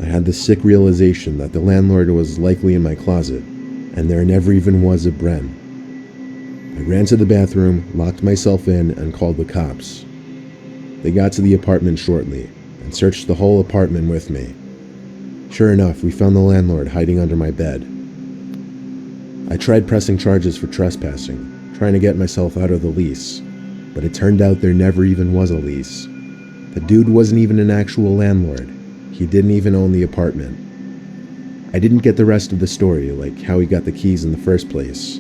I had the sick realization that the landlord was likely in my closet, and there never even was a Bren. I ran to the bathroom, locked myself in, and called the cops. They got to the apartment shortly, and searched the whole apartment with me. Sure enough, we found the landlord hiding under my bed. I tried pressing charges for trespassing, trying to get myself out of the lease, but it turned out there never even was a lease. The dude wasn't even an actual landlord. He didn't even own the apartment. I didn't get the rest of the story, like how he got the keys in the first place.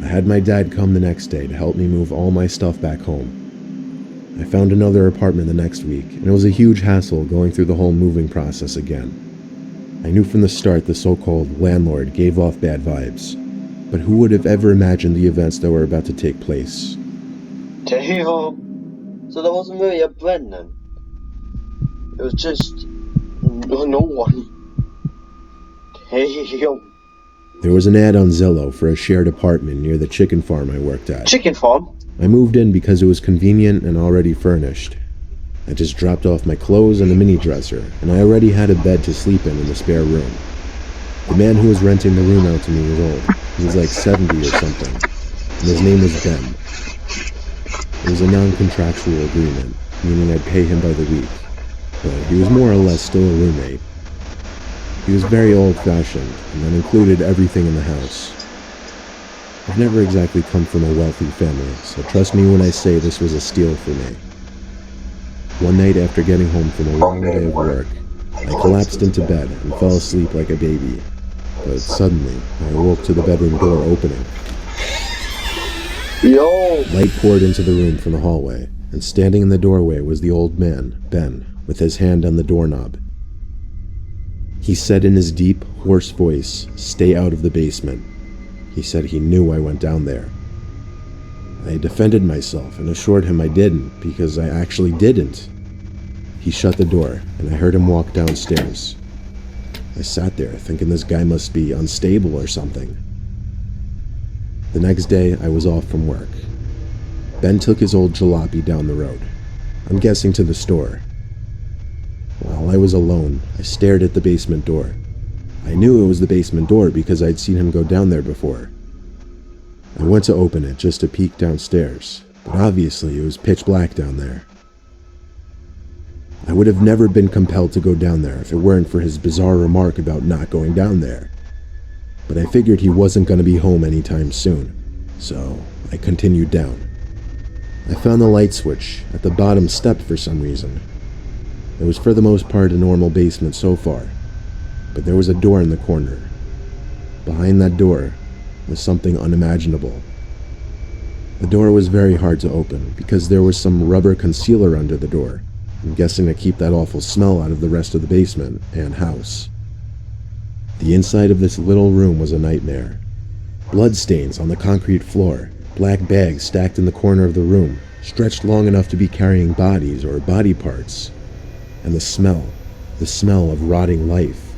I had my dad come the next day to help me move all my stuff back home. I found another apartment the next week, and it was a huge hassle going through the whole moving process again. I knew from the start the so-called landlord gave off bad vibes, but who would have ever imagined the events that were about to take place? Damn. So there wasn't really a Bren then? It was just no one. Damn. There was an ad on Zillow for a shared apartment near the chicken farm I worked at. Chicken farm? I moved in because it was convenient and already furnished. I just dropped off my clothes and a mini dresser, and I already had a bed to sleep in the spare room. The man who was renting the room out to me was old. He was like 70 or something, and his name was Ben. It was a non-contractual agreement, meaning I'd pay him by the week, but he was more or less still a roommate. He was very old-fashioned, and that included everything in the house. I've never exactly come from a wealthy family, so trust me when I say this was a steal for me. One night after getting home from a long day of work, I collapsed into bed and fell asleep like a baby. But suddenly, I awoke to the bedroom door opening. Yo! Light poured into the room from the hallway, and standing in the doorway was the old man, Ben, with his hand on the doorknob. He said in his deep, hoarse voice, "Stay out of the basement." He said he knew I went down there. I defended myself and assured him I didn't, because I actually didn't. He shut the door, and I heard him walk downstairs. I sat there thinking this guy must be unstable or something. The next day, I was off from work. Ben took his old jalopy down the road. I'm guessing to the store. While I was alone, I stared at the basement door. I knew it was the basement door because I'd seen him go down there before. I went to open it just to peek downstairs, but obviously it was pitch black down there. I would have never been compelled to go down there if it weren't for his bizarre remark about not going down there. But I figured he wasn't going to be home anytime soon, so I continued down. I found the light switch at the bottom step for some reason. It was for the most part a normal basement so far, but there was a door in the corner. Behind that door was something unimaginable. The door was very hard to open because there was some rubber concealer under the door. I'm guessing to keep that awful smell out of the rest of the basement and house. The inside of this little room was a nightmare. Bloodstains on the concrete floor, black bags stacked in the corner of the room, stretched long enough to be carrying bodies or body parts. And the smell of rotting life.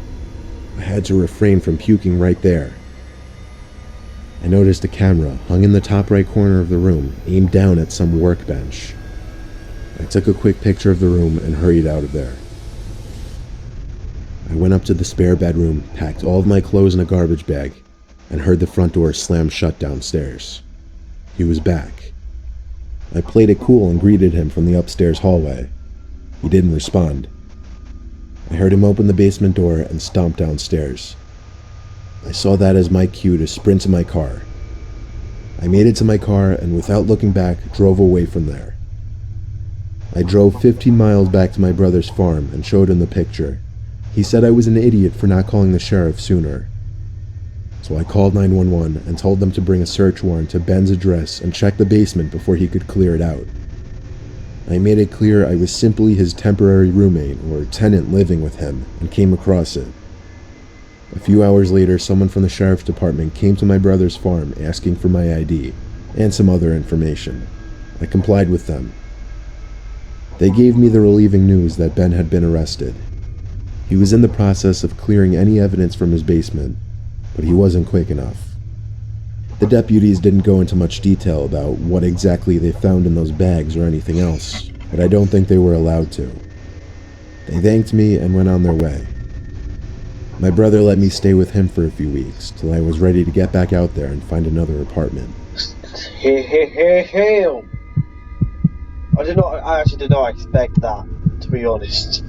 I had to refrain from puking right there. I noticed a camera hung in the top right corner of the room, aimed down at some workbench. I took a quick picture of the room and hurried out of there. I went up to the spare bedroom, packed all of my clothes in a garbage bag, and heard the front door slam shut downstairs. He was back. I played it cool and greeted him from the upstairs hallway. He didn't respond. I heard him open the basement door and stomp downstairs. I saw that as my cue to sprint to my car. I made it to my car and without looking back, drove away from there. I drove 15 miles back to my brother's farm and showed him the picture. He said I was an idiot for not calling the sheriff sooner. So I called 911 and told them to bring a search warrant to Ben's address and check the basement before he could clear it out. I made it clear I was simply his temporary roommate or tenant living with him and came across it. A few hours later, someone from the sheriff's department came to my brother's farm asking for my ID and some other information. I complied with them. They gave me the relieving news that Ben had been arrested. He was in the process of clearing any evidence from his basement, but he wasn't quick enough. The deputies didn't go into much detail about what exactly they found in those bags or anything else, but I don't think they were allowed to. They thanked me and went on their way. My brother let me stay with him for a few weeks, till I was ready to get back out there and find another apartment. Hey. I actually did not expect that, to be honest.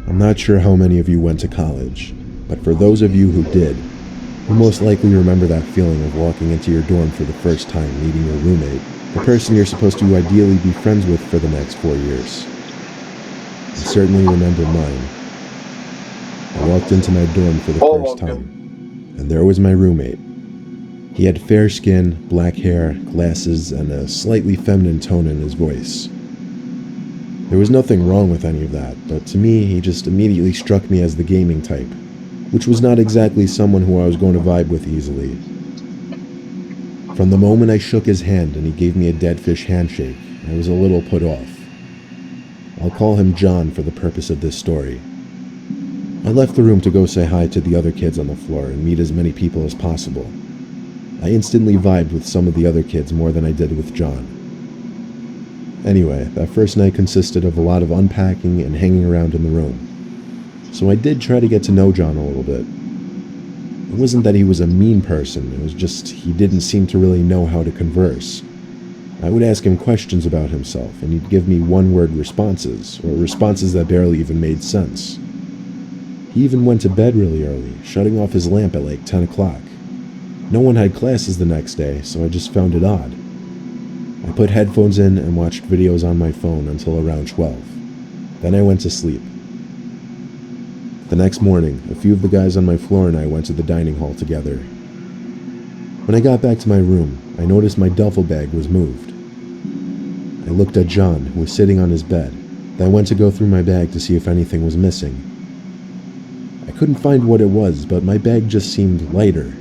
I'm not sure how many of you went to college, but for those of you who did, you most likely remember that feeling of walking into your dorm for the first time, meeting your roommate, the person you're supposed to ideally be friends with for the next 4 years. I certainly remember mine. I walked into my dorm for the first time, and there was my roommate. He had fair skin, black hair, glasses, and a slightly feminine tone in his voice. There was nothing wrong with any of that, but to me, he just immediately struck me as the gaming type, which was not exactly someone who I was going to vibe with easily. From the moment I shook his hand and he gave me a dead fish handshake, I was a little put off. I'll call him John for the purpose of this story. I left the room to go say hi to the other kids on the floor and meet as many people as possible. I instantly vibed with some of the other kids more than I did with John. Anyway, that first night consisted of a lot of unpacking and hanging around in the room. So I did try to get to know John a little bit. It wasn't that he was a mean person, it was just he didn't seem to really know how to converse. I would ask him questions about himself, and he'd give me one-word responses, or responses that barely even made sense. He even went to bed really early, shutting off his lamp at like 10 o'clock. No one had classes the next day, so I just found it odd. I put headphones in and watched videos on my phone until around 12. Then I went to sleep. The next morning, a few of the guys on my floor and I went to the dining hall together. When I got back to my room, I noticed my duffel bag was moved. I looked at John, who was sitting on his bed, then went to go through my bag to see if anything was missing. I couldn't find what it was, but my bag just seemed lighter.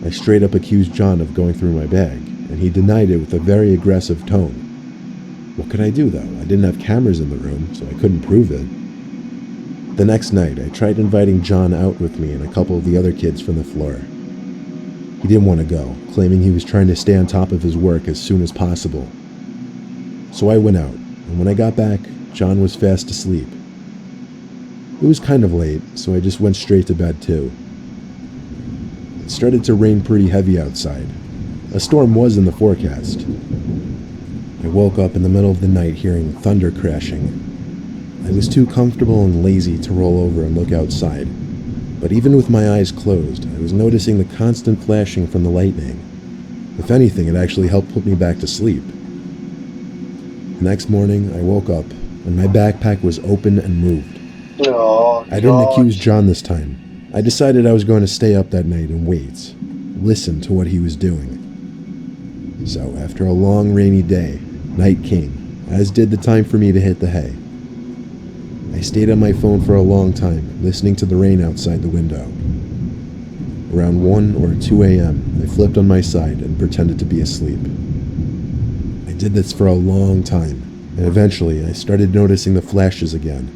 I straight up accused John of going through my bag, and he denied it with a very aggressive tone. What could I do, though? I didn't have cameras in the room, so I couldn't prove it. The next night, I tried inviting John out with me and a couple of the other kids from the floor. He didn't want to go, claiming he was trying to stay on top of his work as soon as possible. So I went out, and when I got back, John was fast asleep. It was kind of late, so I just went straight to bed too. It started to rain pretty heavy outside. A storm was in the forecast. I woke up in the middle of the night hearing thunder crashing. I was too comfortable and lazy to roll over and look outside, but even with my eyes closed, I was noticing the constant flashing from the lightning. If anything, it actually helped put me back to sleep. The next morning, I woke up, and my backpack was open and moved. I didn't accuse John this time. I decided I was going to stay up that night and wait, listen to what he was doing. So, after a long rainy day, night came, as did the time for me to hit the hay. I stayed on my phone for a long time, listening to the rain outside the window. Around 1 or 2 a.m., I flipped on my side and pretended to be asleep. I did this for a long time, and eventually I started noticing the flashes again.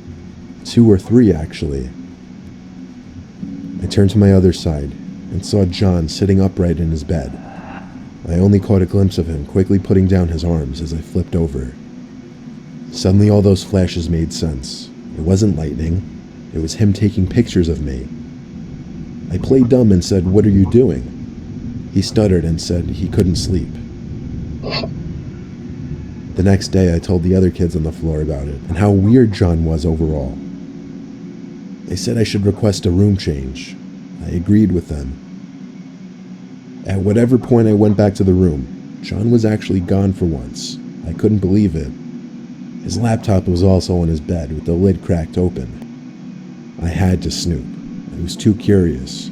2 or 3, actually. I turned to my other side and saw John sitting upright in his bed. I only caught a glimpse of him quickly putting down his arms as I flipped over. Suddenly all those flashes made sense. It wasn't lightning. It was him taking pictures of me. I played dumb and said, "What are you doing?" He stuttered and said he couldn't sleep. The next day I told the other kids on the floor about it and how weird John was overall. They said I should request a room change. I agreed with them. At whatever point I went back to the room, John was actually gone for once. I couldn't believe it. His laptop was also on his bed with the lid cracked open. I had to snoop. I was too curious.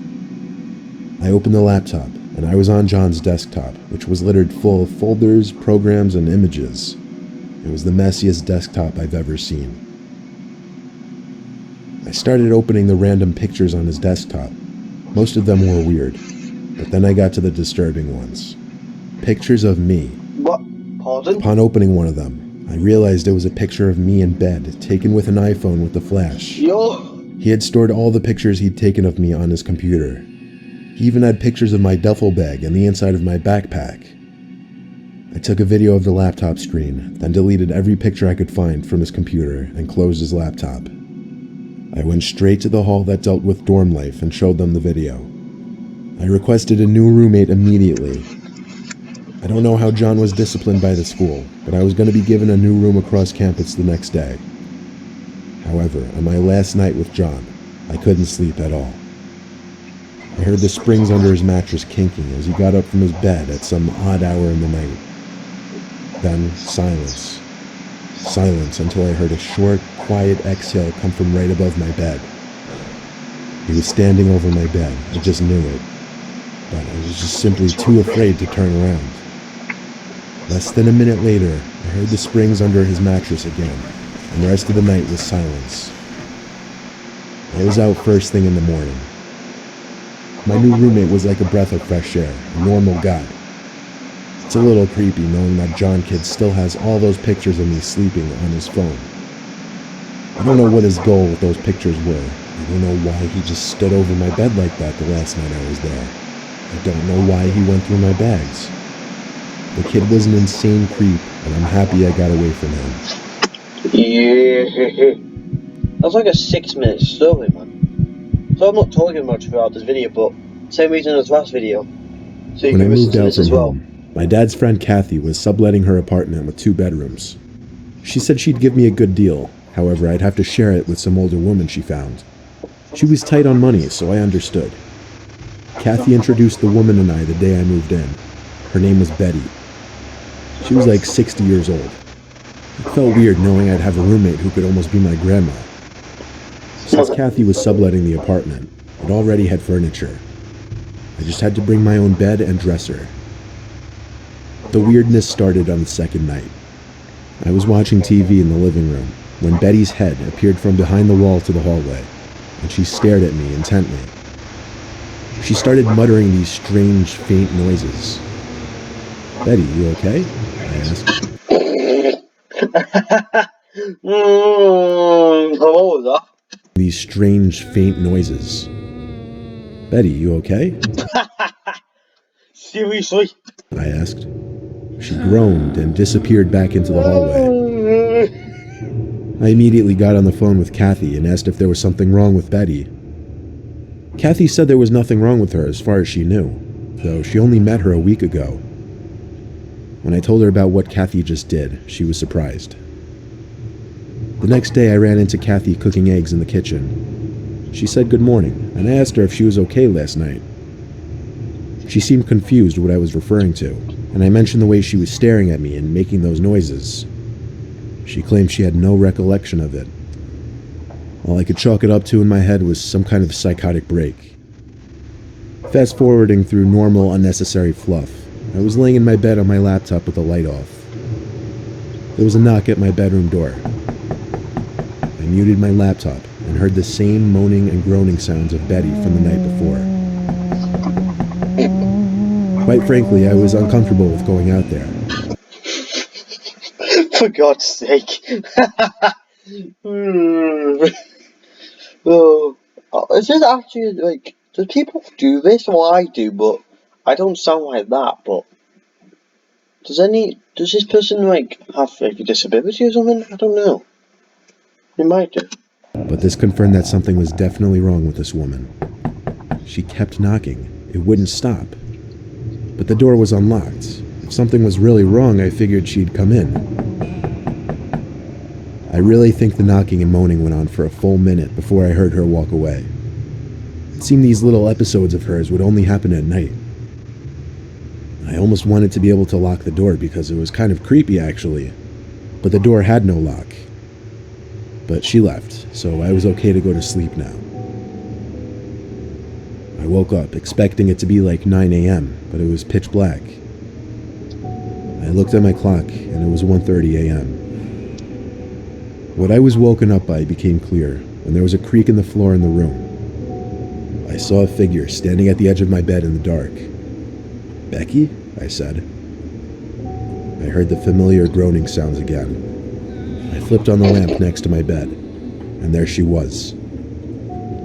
I opened the laptop, and I was on John's desktop, which was littered full of folders, programs, and images. It was the messiest desktop I've ever seen. I started opening the random pictures on his desktop. Most of them were weird. But then I got to the disturbing ones. Pictures of me. What? Pardon? Upon opening one of them, I realized it was a picture of me in bed, taken with an iPhone with the flash. Yo! He had stored all the pictures he'd taken of me on his computer. He even had pictures of my duffel bag and the inside of my backpack. I took a video of the laptop screen, then deleted every picture I could find from his computer and closed his laptop. I went straight to the hall that dealt with dorm life and showed them the video. I requested a new roommate immediately. I don't know how John was disciplined by the school, but I was going to be given a new room across campus the next day. However, on my last night with John, I couldn't sleep at all. I heard the springs under his mattress kinking as he got up from his bed at some odd hour in the night. Then silence. Silence until I heard a short, quiet exhale come from right above my bed. He was standing over my bed. I just knew it. But I was just simply too afraid to turn around. Less than a minute later, I heard the springs under his mattress again, and the rest of the night was silence. I was out first thing in the morning. My new roommate was like a breath of fresh air, a normal guy. It's a little creepy knowing that John Kid still has all those pictures of me sleeping on his phone. I don't know what his goal with those pictures were. I don't know why he just stood over my bed like that the last night I was there. I don't know why he went through my bags. The kid was an insane creep, and I'm happy I got away from him. Yeah. That was like a 6-minute story, man. So I'm not talking much throughout this video, but same reason as last video. So you When I can listen moved to out this from as well. home, my dad's friend Kathy was subletting her apartment with 2 bedrooms. She said she'd give me a good deal, however I'd have to share it with some older woman she found. She was tight on money, so I understood. Kathy introduced the woman and I the day I moved in. Her name was Betty. She was like 60 years old. It felt weird knowing I'd have a roommate who could almost be my grandma. Since Kathy was subletting the apartment, it already had furniture. I just had to bring my own bed and dresser. The weirdness started on the second night. I was watching TV in the living room when Betty's head appeared from behind the wall to the hallway, and she stared at me intently. She started muttering these strange, faint noises. "Betty, you okay?" I asked. What was that? These strange, faint noises. "Betty, you okay?" Seriously? I asked. She groaned and disappeared back into the hallway. I immediately got on the phone with Kathy and asked if there was something wrong with Betty. Kathy said there was nothing wrong with her as far as she knew, though she only met her a week ago. When I told her about what Kathy just did, she was surprised. The next day I ran into Kathy cooking eggs in the kitchen. She said good morning, and I asked her if she was okay last night. She seemed confused what I was referring to, and I mentioned the way she was staring at me and making those noises. She claimed she had no recollection of it. All I could chalk it up to in my head was some kind of psychotic break. Fast forwarding through normal, unnecessary fluff, I was laying in my bed on my laptop with the light off. There was a knock at my bedroom door. I muted my laptop and heard the same moaning and groaning sounds of Betty from the night before. Quite frankly, I was uncomfortable with going out there. For God's sake. Oh, is this actually, like, do people do this? Well, I do, but I don't sound like that, but does this person, like, have, like, a disability or something? I don't know. They might do. But this confirmed that something was definitely wrong with this woman. She kept knocking. It wouldn't stop. But the door was unlocked. If something was really wrong, I figured she'd come in. I really think the knocking and moaning went on for a full minute before I heard her walk away. It seemed these little episodes of hers would only happen at night. I almost wanted to be able to lock the door because it was kind of creepy actually, but the door had no lock. But she left, so I was okay to go to sleep now. I woke up expecting it to be like 9 a.m., but it was pitch black. I looked at my clock and it was 1:30 a.m. What I was woken up by became clear when there was a creak in the floor in the room. I I saw a figure standing at the edge of my bed in the dark. "Becky?" I said. I heard the familiar groaning sounds again. I flipped on the lamp next to my bed, and there she was.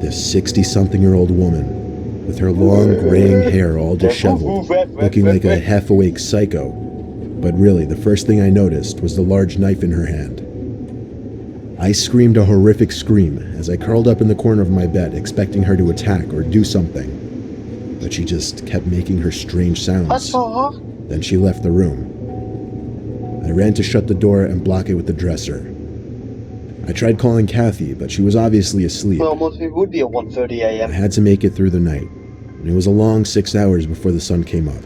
This 60-something-year-old woman, with her long graying hair all disheveled, looking like a half-awake psycho. But really, the first thing I noticed was the large knife in her hand. I screamed a horrific scream as I curled up in the corner of my bed, expecting her to attack or do something. But she just kept making her strange sounds. Then she left the room. I ran to shut the door and block it with the dresser. I tried calling Kathy, but she was obviously asleep. Well, most people would be at 1:30 I a.m. had to make it through the night, and it was a long 6 hours before the sun came up.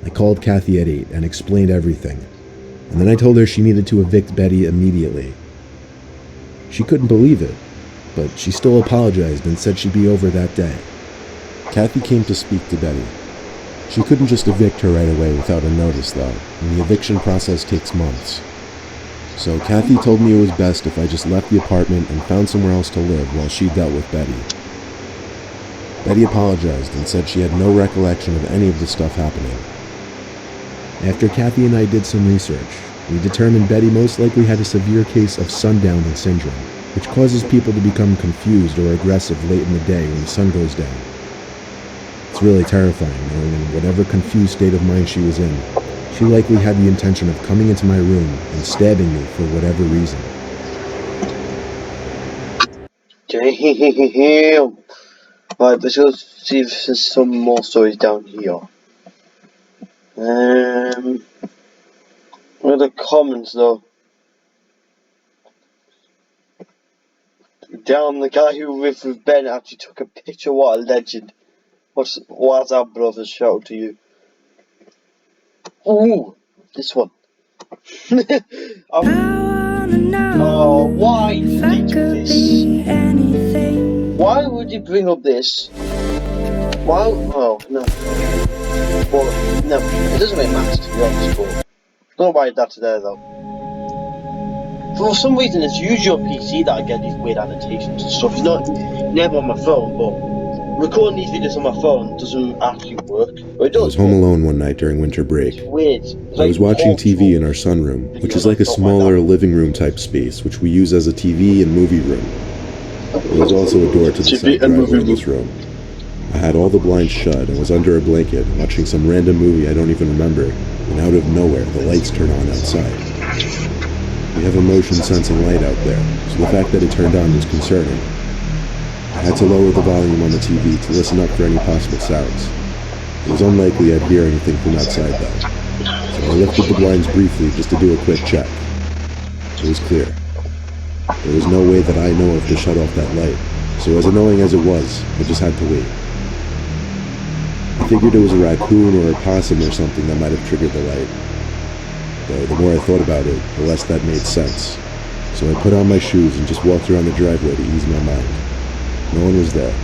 I called Kathy at 8 and explained everything, and then I told her she needed to evict Betty immediately. She couldn't believe it, but she still apologized and said she'd be over that day. Kathy came to speak to Betty. She couldn't just evict her right away without a notice, though, and the eviction process takes months. So Kathy told me it was best if I just left the apartment and found somewhere else to live while she dealt with Betty. Betty apologized and said she had no recollection of any of the stuff happening. After Kathy and I did some research, we determined Betty most likely had a severe case of sundowning syndrome, which causes people to become confused or aggressive late in the day when the sun goes down. It's really terrifying knowing in whatever confused state of mind she was in, she likely had the intention of coming into my room and stabbing me for whatever reason. Damn. Right, let's go see if there's some more stories down here. What are the comments though? Damn, the guy who lived with Ben actually took a picture. What a legend. What's our brother? Shout out to you. Ooh, this one. Oh, why did you do this? Why would you bring up this? Why? Oh, no. Well, no, it doesn't make matter to be honest, but don't know why that's there though. For some reason, it's usually on PC that I get these weird annotations and stuff. It's not never on my phone, but recording these videos on my phone doesn't actually work. But it does. I was home alone one night during winter break. It's weird. It's I was like watching TV Portugal. in our sunroom, which is like a smaller living room type space, which we use as a TV and movie room. There was also a door to the side driveway in this room. I had all the blinds shut and was under a blanket watching some random movie I don't even remember, and out of nowhere the lights turn on outside. We have a motion sensing light out there, so the fact that it turned on was concerning. I had to lower the volume on the TV to listen up for any possible sounds. It was unlikely I'd hear anything from outside though, so I lifted the blinds briefly just to do a quick check. It was clear. There was no way that I know of to shut off that light, so as annoying as it was, I just had to wait. I figured it was a raccoon or a possum or something that might have triggered the light. Though the more I thought about it, the less that made sense. So I put on my shoes and just walked around the driveway to ease my mind. No one was there,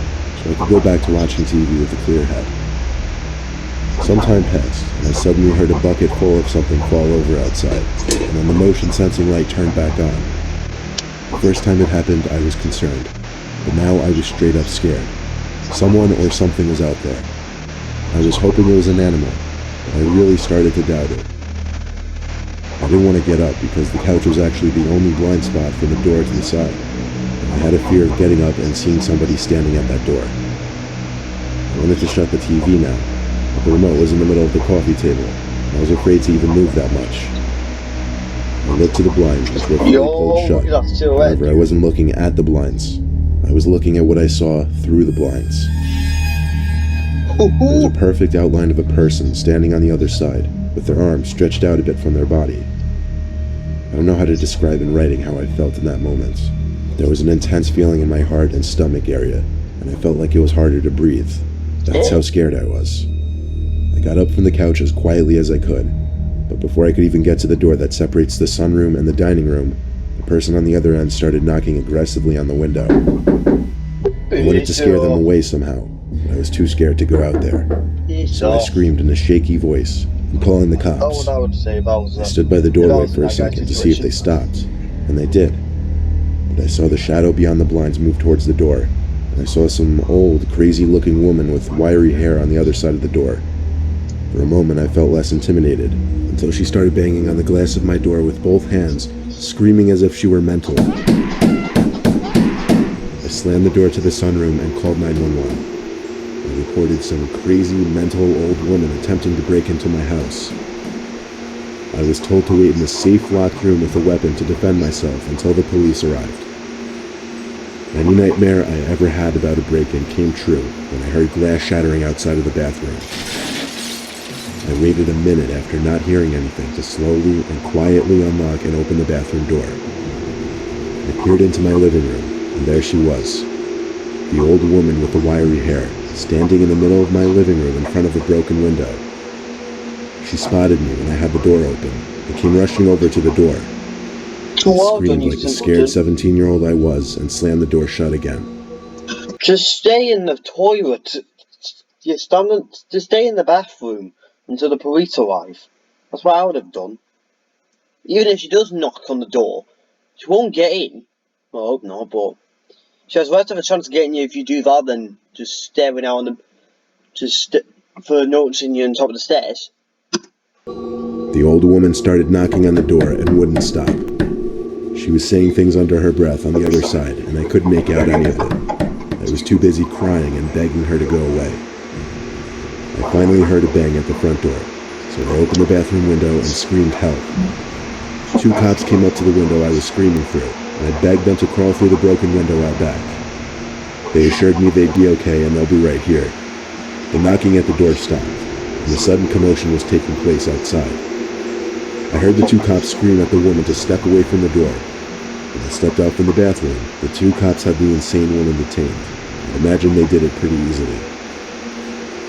so I could go back to watching TV with a clear head. Some time passed, and I suddenly heard a bucket full of something fall over outside, and then the motion sensing light turned back on. The first time it happened, I was concerned, but now I was straight up scared. Someone or something was out there. I was hoping it was an animal, but I really started to doubt it. I didn't want to get up because the couch was actually the only blind spot from the door to the side, and I had a fear of getting up and seeing somebody standing at that door. I wanted to shut the TV now, but the remote was in the middle of the coffee table, and I was afraid to even move that much. I looked to the blinds, which were fully pulled shut. However, I wasn't looking at the blinds. I was looking at what I saw through the blinds. There was a perfect outline of a person standing on the other side, with their arms stretched out a bit from their body. I don't know how to describe in writing how I felt in that moment. There was an intense feeling in my heart and stomach area, and I felt like it was harder to breathe. That's how scared I was. I got up from the couch as quietly as I could, but before I could even get to the door that separates the sunroom and the dining room, the person on the other end started knocking aggressively on the window. I wanted to scare them away somehow, but I was too scared to go out there. So I screamed in a shaky voice, "I'm calling the cops." I would say if I was I stood by the doorway for a second to see if they stopped, and they did. But I saw the shadow beyond the blinds move towards the door, I saw some old, crazy-looking woman with wiry hair on the other side of the door. For a moment, I felt less intimidated, until she started banging on the glass of my door with both hands, screaming as if she were mental. I slammed the door to the sunroom and called 911. I reported some crazy, mental old woman attempting to break into my house. I was told to wait in a safe, locked room with a weapon to defend myself until the police arrived. Any nightmare I ever had about a break-in came true when I heard glass shattering outside of the bathroom. I waited a minute after not hearing anything to slowly and quietly unlock and open the bathroom door. I peered into my living room, and there she was, the old woman with the wiry hair, standing in the middle of my living room in front of a broken window. She spotted me when I had the door open and came rushing over to the door. I screamed like the scared 17-year-old I was and slammed the door shut again. Just stay in the toilet. Just stay in the bathroom until the police arrive. That's what I would have done. Even if she does knock on the door, she won't get in. Well, I hope not, but she has less of a chance of getting you if you do that than just staring out on for noticing you on top of the stairs. The old woman started knocking on the door and wouldn't stop. She was saying things under her breath on the other side, and I couldn't make out any of it. I was too busy crying and begging her to go away. I finally heard a bang at the front door, so I opened the bathroom window and screamed help. 2 cops came up to the window I was screaming through, and I begged them to crawl through the broken window out back. They assured me they'd be okay and they'll be right here. The knocking at the door stopped, and a sudden commotion was taking place outside. I heard the 2 cops scream at the woman to step away from the door. When I stepped out from the bathroom, the 2 cops had the insane woman detained. I imagine they did it pretty easily.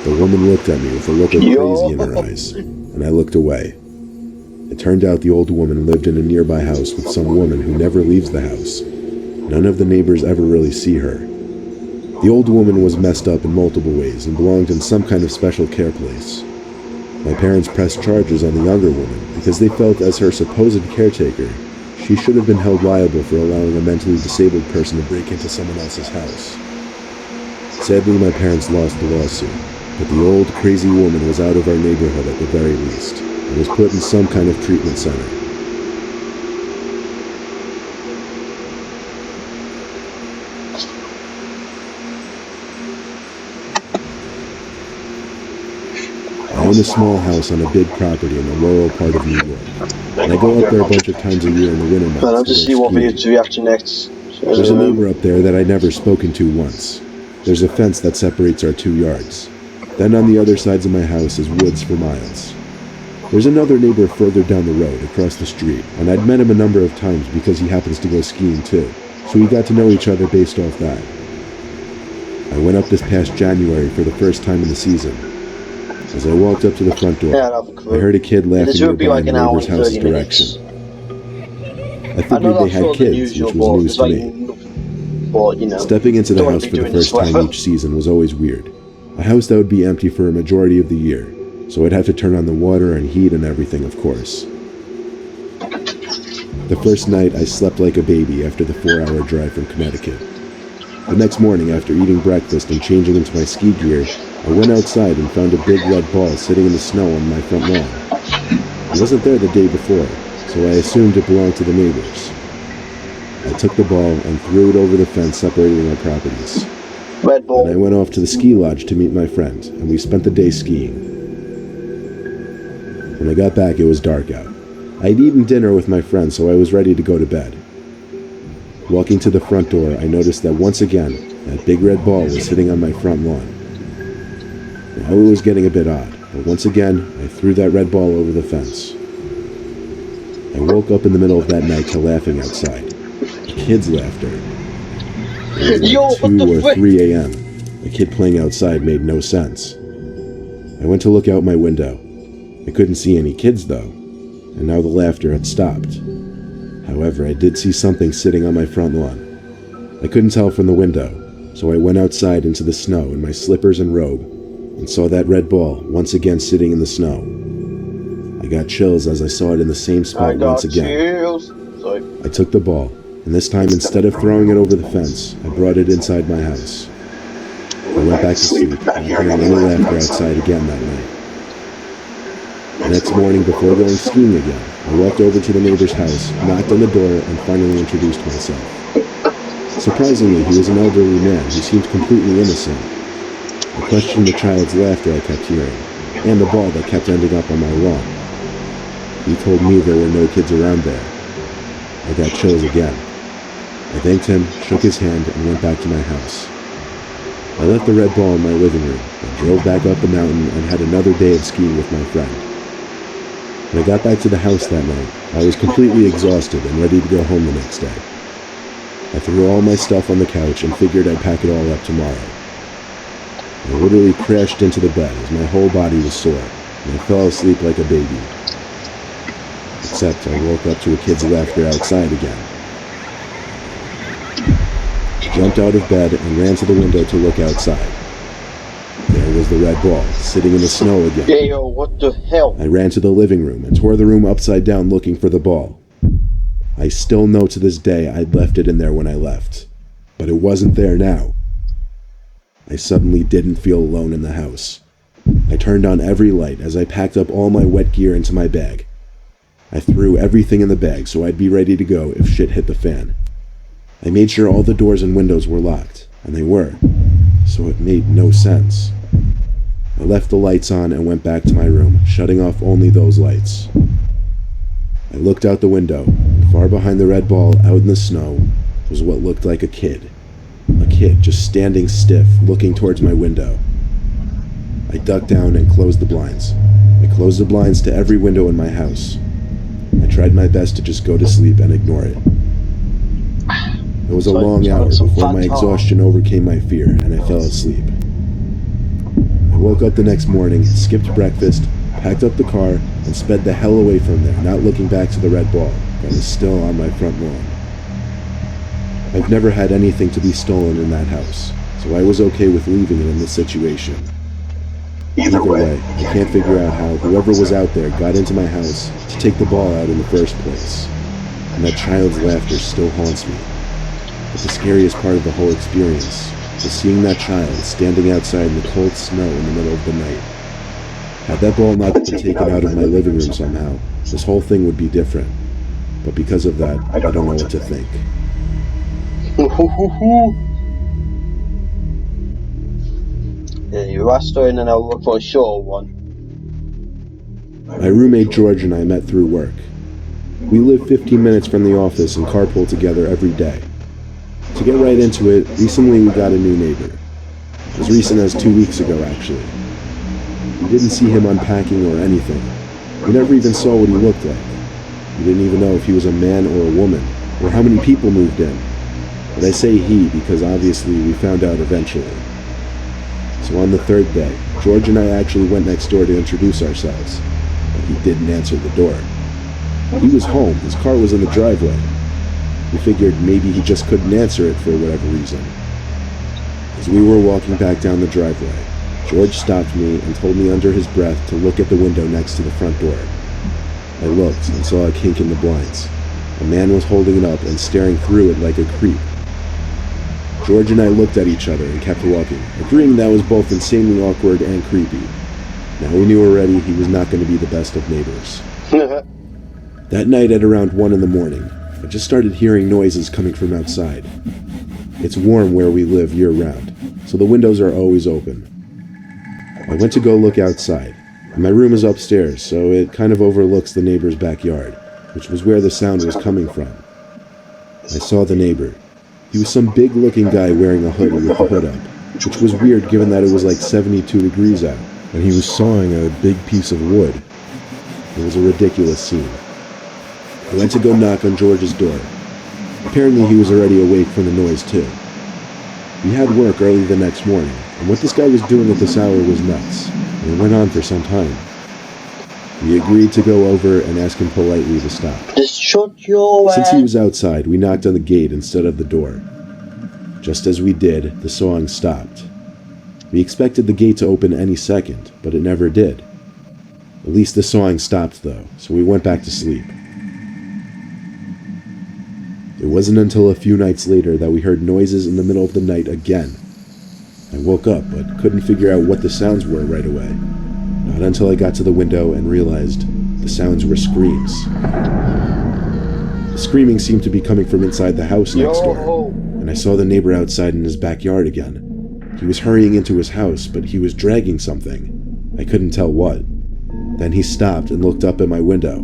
The woman looked at me with a look of crazy in her eyes, and I looked away. It turned out the old woman lived in a nearby house with some woman who never leaves the house. None of the neighbors ever really see her. The old woman was messed up in multiple ways and belonged in some kind of special care place. My parents pressed charges on the younger woman because they felt as her supposed caretaker, she should have been held liable for allowing a mentally disabled person to break into someone else's house. Sadly, my parents lost the lawsuit, but the old, crazy woman was out of our neighborhood at the very least, and was put in some kind of treatment center. I own a small house on a big property in the rural part of New York, and I go up there a bunch of times a year in the winter months. I'll just see what video to react to next. There's a neighbor up there that I'd never spoken to once. There's a fence that separates our 2 yards. Then on the other sides of my house is woods for miles. There's another neighbor further down the road, across the street, and I'd met him a number of times because he happens to go skiing too, so we got to know each other based off that. I went up this past January for the first time in the season. As I walked up to the front door, I heard a kid laughing nearby in the neighbor's house's direction. I figured they had kids, which was news to me. Stepping into the house for the first time each season was always weird. A house that would be empty for a majority of the year, so I'd have to turn on the water and heat and everything, of course. The first night, I slept like a baby after the 4-hour drive from Connecticut. The next morning, after eating breakfast and changing into my ski gear, I went outside and found a big red ball sitting in the snow on my front lawn. It wasn't there the day before, so I assumed it belonged to the neighbors. I took the ball and threw it over the fence separating our properties. Red ball. Then I went off to the ski lodge to meet my friend, and we spent the day skiing. When I got back, it was dark out. I'd eaten dinner with my friend, so I was ready to go to bed. Walking to the front door, I noticed that once again, that big red ball was sitting on my front lawn. Now it was getting a bit odd, but once again, I threw that red ball over the fence. I woke up in the middle of that night to laughing outside. Kids' laughter. It was like 2 or 3 a.m. A kid playing outside made no sense. I went to look out my window. I couldn't see any kids though, and now the laughter had stopped. However, I did see something sitting on my front lawn. I couldn't tell from the window, so I went outside into the snow in my slippers and robe, and saw that red ball once again sitting in the snow. I got chills as I saw it in the same spot once again. I took the ball, and this time instead of throwing it over the fence, I brought it inside my house. I went back to sleep, not hearing any laughter outside again that night. The next morning, before going skiing again, I walked over to the neighbor's house, knocked on the door, and finally introduced myself. Surprisingly, he was an elderly man who seemed completely innocent. I questioned the child's laughter I kept hearing, and the ball that kept ending up on my lawn. He told me there were no kids around there. I got chills again. I thanked him, shook his hand, and went back to my house. I left the red ball in my living room, and drove back up the mountain and had another day of skiing with my friend. When I got back to the house that night, I was completely exhausted and ready to go home the next day. I threw all my stuff on the couch and figured I'd pack it all up tomorrow. I literally crashed into the bed as my whole body was sore, and I fell asleep like a baby. Except I woke up to a kid's laughter outside again. I jumped out of bed and ran to the window to look outside. There was the red ball, sitting in the snow again. Yeah, yo, what the hell? I ran to the living room and tore the room upside down looking for the ball. I still know to this day I'd left it in there when I left, but it wasn't there now. I suddenly didn't feel alone in the house. I turned on every light as I packed up all my wet gear into my bag. I threw everything in the bag so I'd be ready to go if shit hit the fan. I made sure all the doors and windows were locked, and they were, so it made no sense. I left the lights on and went back to my room, shutting off only those lights. I looked out the window, and far behind the red ball, out in the snow, was what looked like a kid. A kid just standing stiff, looking towards my window. I ducked down and closed the blinds. I closed the blinds to every window in my house. I tried my best to just go to sleep and ignore it. It was a long hour before my exhaustion overcame my fear, and I fell asleep. I woke up the next morning, skipped breakfast, packed up the car, and sped the hell away from there, not looking back to the red ball that was still on my front lawn. I've never had anything to be stolen in that house, so I was okay with leaving it in this situation. Either way, I can't figure out how whoever was out there got into my house to take the ball out in the first place. And that child's laughter still haunts me. But the scariest part of the whole experience was seeing that child standing outside in the cold snow in the middle of the night. Had that ball not been taken out of my living room somehow, this whole thing would be different. But because of that, I don't know what to think. Yeah, you are starting and I'll look for a short one. My roommate George and I met through work. We live 15 minutes from the office and carpool together every day. To get right into it, recently we got a new neighbor. As recent as 2 weeks ago, actually. We didn't see him unpacking or anything. We never even saw what he looked like. We didn't even know if he was a man or a woman, or how many people moved in. But I say he because obviously we found out eventually. So on the third day, George and I actually went next door to introduce ourselves, but he didn't answer the door. He was home, his car was in the driveway. We figured maybe he just couldn't answer it for whatever reason. As we were walking back down the driveway, George stopped me and told me under his breath to look at the window next to the front door. I looked and saw a kink in the blinds. A man was holding it up and staring through it like a creep. George and I looked at each other and kept walking, agreeing that was both insanely awkward and creepy. Now we knew already he was not going to be the best of neighbors. That night at around 1 in the morning, I just started hearing noises coming from outside. It's warm where we live year-round, so the windows are always open. I went to go look outside, and my room is upstairs, so it kind of overlooks the neighbor's backyard, which was where the sound was coming from. I saw the neighbor. He was some big-looking guy wearing a hoodie with the hood up, which was weird given that it was like 72 degrees out, and he was sawing a big piece of wood. It was a ridiculous scene. I went to go knock on George's door. Apparently he was already awake from the noise too. We had work early the next morning, and what this guy was doing at this hour was nuts, and it went on for some time. We agreed to go over and ask him politely to stop. Just shut your ass. Since he was outside, we knocked on the gate instead of the door. Just as we did, the sawing stopped. We expected the gate to open any second, but it never did. At least the sawing stopped though, so we went back to sleep. It wasn't until a few nights later that we heard noises in the middle of the night again. I woke up, but couldn't figure out what the sounds were right away. Not until I got to the window and realized the sounds were screams. The screaming seemed to be coming from inside the house next door, and I saw the neighbor outside in his backyard again. He was hurrying into his house, but he was dragging something. I couldn't tell what. Then he stopped and looked up at my window.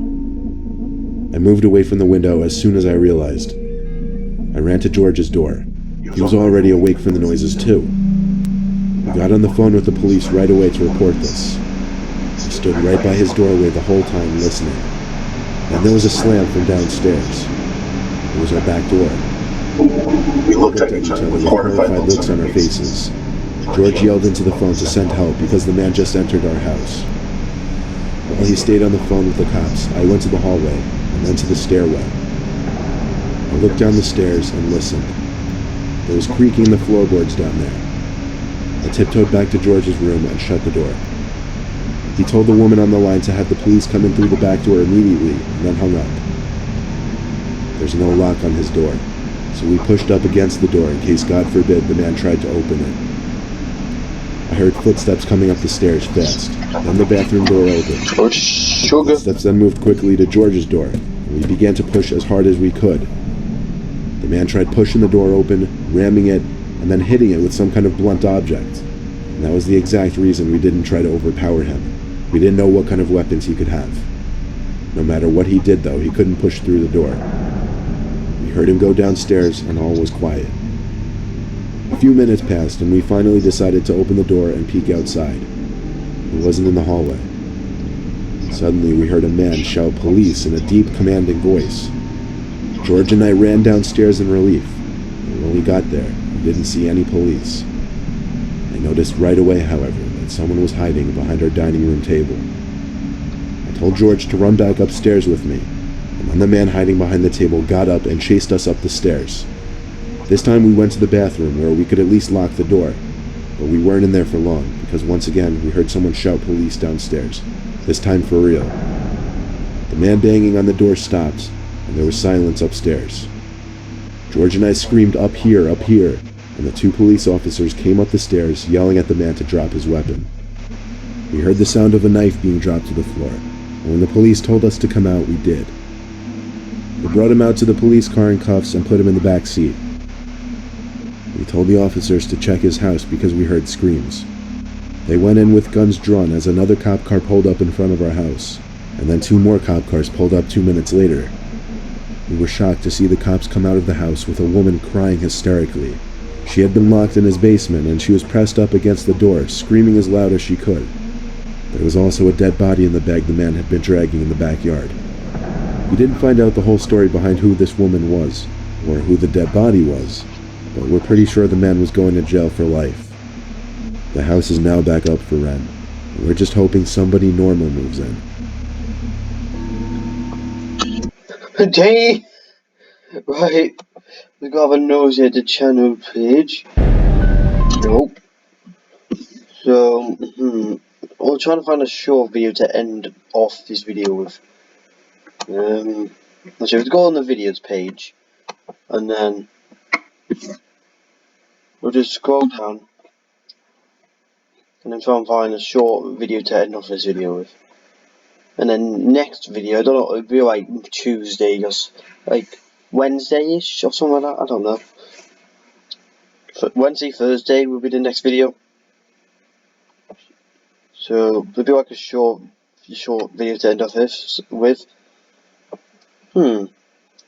I moved away from the window as soon as I realized. I ran to George's door. He was already awake from the noises too. We got on the phone with the police right away to report this. I stood right by his doorway the whole time listening. Then there was a slam from downstairs. It was our back door. We looked at each other with horrified looks on our faces. George yelled into the phone to send help because the man just entered our house. While he stayed on the phone with the cops, I went to the hallway and then to the stairway. I looked down the stairs and listened. There was creaking in the floorboards down there. I tiptoed back to George's room and shut the door. He told the woman on the line to have the police come in through the back door immediately and then hung up. There's no lock on his door, so we pushed up against the door in case, God forbid, the man tried to open it. I heard footsteps coming up the stairs fast. Then the bathroom door opened. Footsteps then moved quickly to George's door, and we began to push as hard as we could. The man tried pushing the door open, ramming it, and then hitting it with some kind of blunt object. And that was the exact reason we didn't try to overpower him. We didn't know what kind of weapons he could have. No matter what he did, though, he couldn't push through the door. We heard him go downstairs, and all was quiet. A few minutes passed, and we finally decided to open the door and peek outside. It wasn't in the hallway. Suddenly, we heard a man shout police in a deep, commanding voice. George and I ran downstairs in relief, and when we got there, we didn't see any police. I noticed right away, however, that someone was hiding behind our dining room table. I told George to run back upstairs with me, and then the man hiding behind the table got up and chased us up the stairs. This time we went to the bathroom where we could at least lock the door, but we weren't in there for long because once again we heard someone shout police downstairs, this time for real. The man banging on the door stopped, and there was silence upstairs. George and I screamed, up here, and the two police officers came up the stairs yelling at the man to drop his weapon. We heard the sound of a knife being dropped to the floor, and when the police told us to come out, we did. We brought him out to the police car in cuffs and put him in the back seat. We told the officers to check his house because we heard screams. They went in with guns drawn as another cop car pulled up in front of our house, and then two more cop cars pulled up 2 minutes later. We were shocked to see the cops come out of the house with a woman crying hysterically. She had been locked in his basement and she was pressed up against the door, screaming as loud as she could. There was also a dead body in the bag the man had been dragging in the backyard. We didn't find out the whole story behind who this woman was, or who the dead body was, but we're pretty sure the man was going to jail for life. The house is now back up for rent, and we're just hoping somebody normal moves in. Dang! Right, we got a nosy at the channel page. Nope. So, we're trying to find a short video to end off this video with. So we go on the videos page, and then we'll just scroll down, and then try and find a short video to end off this video with. And then next video, I don't know, it'll be like Tuesday or like Wednesday-ish or something like that, I don't know. Wednesday, Thursday will be the next video. So it'll be like a short video to end off this with.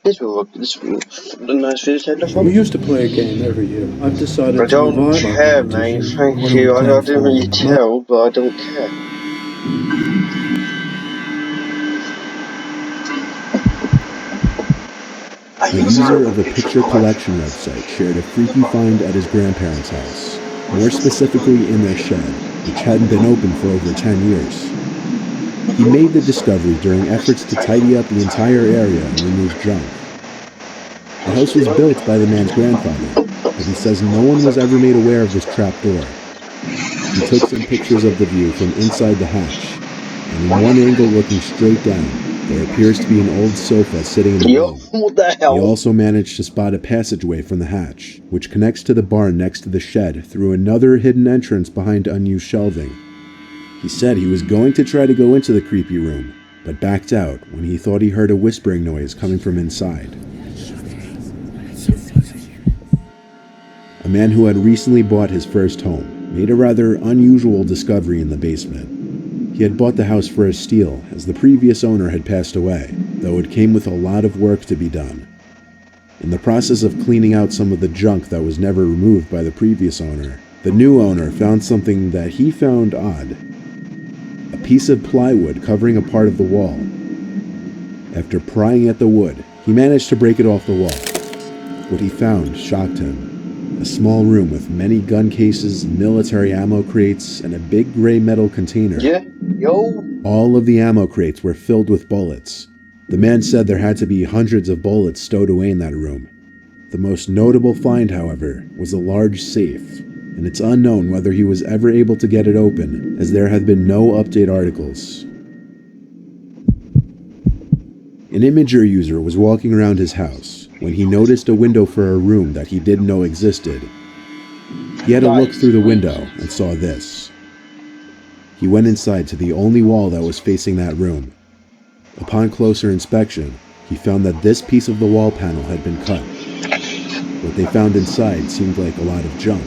This will be a nice video to end off on. We used to play a game every year. I've decided I to don't revive care, our mate. competition. Thank What you. are we I playing didn't really for? tell, but I don't care. The user of a picture collection website shared a freaky find at his grandparents' house, more specifically in their shed, which hadn't been open for over 10 years. He made the discovery during efforts to tidy up the entire area and remove junk. The house was built by the man's grandfather, but he says no one was ever made aware of this trap door. He took some pictures of the view from inside the hatch, and in one angle looking straight down, There appears to be an old sofa sitting in the Yo, room. what the He hell? also managed to spot a passageway from the hatch, which connects to the barn next to the shed through another hidden entrance behind unused shelving. He said he was going to try to go into the creepy room, but backed out when he thought he heard a whispering noise coming from inside. A man who had recently bought his first home made a rather unusual discovery in the basement. He had bought the house for a steal, as the previous owner had passed away, though it came with a lot of work to be done. In the process of cleaning out some of the junk that was never removed by the previous owner, the new owner found something that he found odd. A piece of plywood covering a part of the wall. After prying at the wood, he managed to break it off the wall. What he found shocked him. A small room with many gun cases, military ammo crates, and a big gray metal container. Yeah, yo. All of the ammo crates were filled with bullets. The man said there had to be hundreds of bullets stowed away in that room. The most notable find, however, was a large safe, and it's unknown whether he was ever able to get it open, as there have been no update articles. An Imager user was walking around his house when he noticed a window for a room that he didn't know existed. He had a look through the window and saw this. He went inside to the only wall that was facing that room. Upon closer inspection, he found that this piece of the wall panel had been cut. What they found inside seemed like a lot of junk.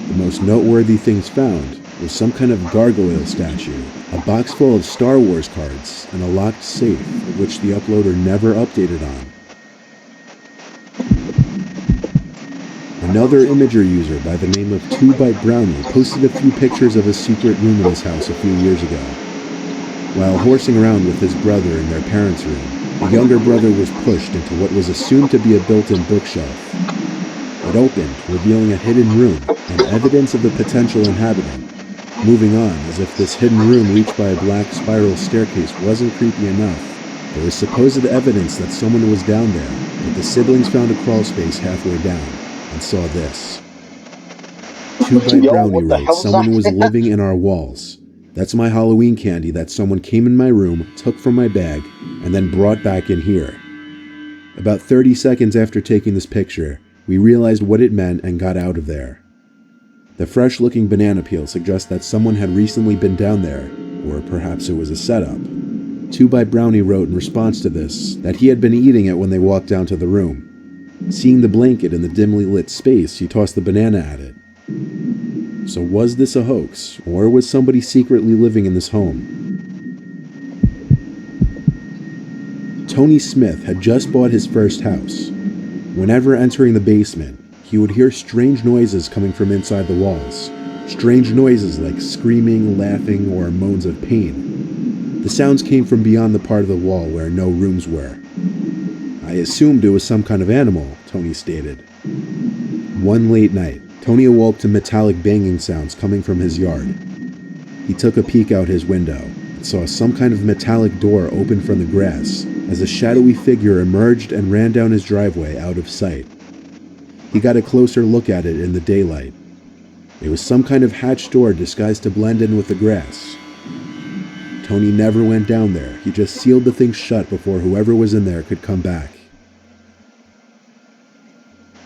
The most noteworthy things found was some kind of gargoyle statue, a box full of Star Wars cards, and a locked safe, which the uploader never updated on. Another Imager user by the name of 2Byte Brownie posted a few pictures of a secret room in his house a few years ago. While horsing around with his brother in their parents' room, the younger brother was pushed into what was assumed to be a built-in bookshelf. It opened, revealing a hidden room and evidence of the potential inhabitant. Moving on, as if this hidden room reached by a black spiral staircase wasn't creepy enough, there was supposed evidence that someone was down there, but the siblings found a crawl space halfway down and saw this. 2Byte Yo, Brownie what the writes, hell's someone that? was living in our walls. That's my Halloween candy that someone came in my room, took from my bag, and then brought back in here. About 30 seconds after taking this picture, we realized what it meant and got out of there. The fresh-looking banana peel suggests that someone had recently been down there, or perhaps it was a setup. 2Byte Brownie wrote in response to this that he had been eating it when they walked down to the room. Seeing the blanket in the dimly lit space, he tossed the banana at it. So was this a hoax, or was somebody secretly living in this home? Tony Smith had just bought his first house. Whenever entering the basement, he would hear strange noises coming from inside the walls. Strange noises like screaming, laughing, or moans of pain. The sounds came from beyond the part of the wall where no rooms were. I assumed it was some kind of animal, Tony stated. One late night, Tony awoke to metallic banging sounds coming from his yard. He took a peek out his window and saw some kind of metallic door open from the grass as a shadowy figure emerged and ran down his driveway out of sight. He got a closer look at it in the daylight. It was some kind of hatch door disguised to blend in with the grass. Tony never went down there. He just sealed the thing shut before whoever was in there could come back.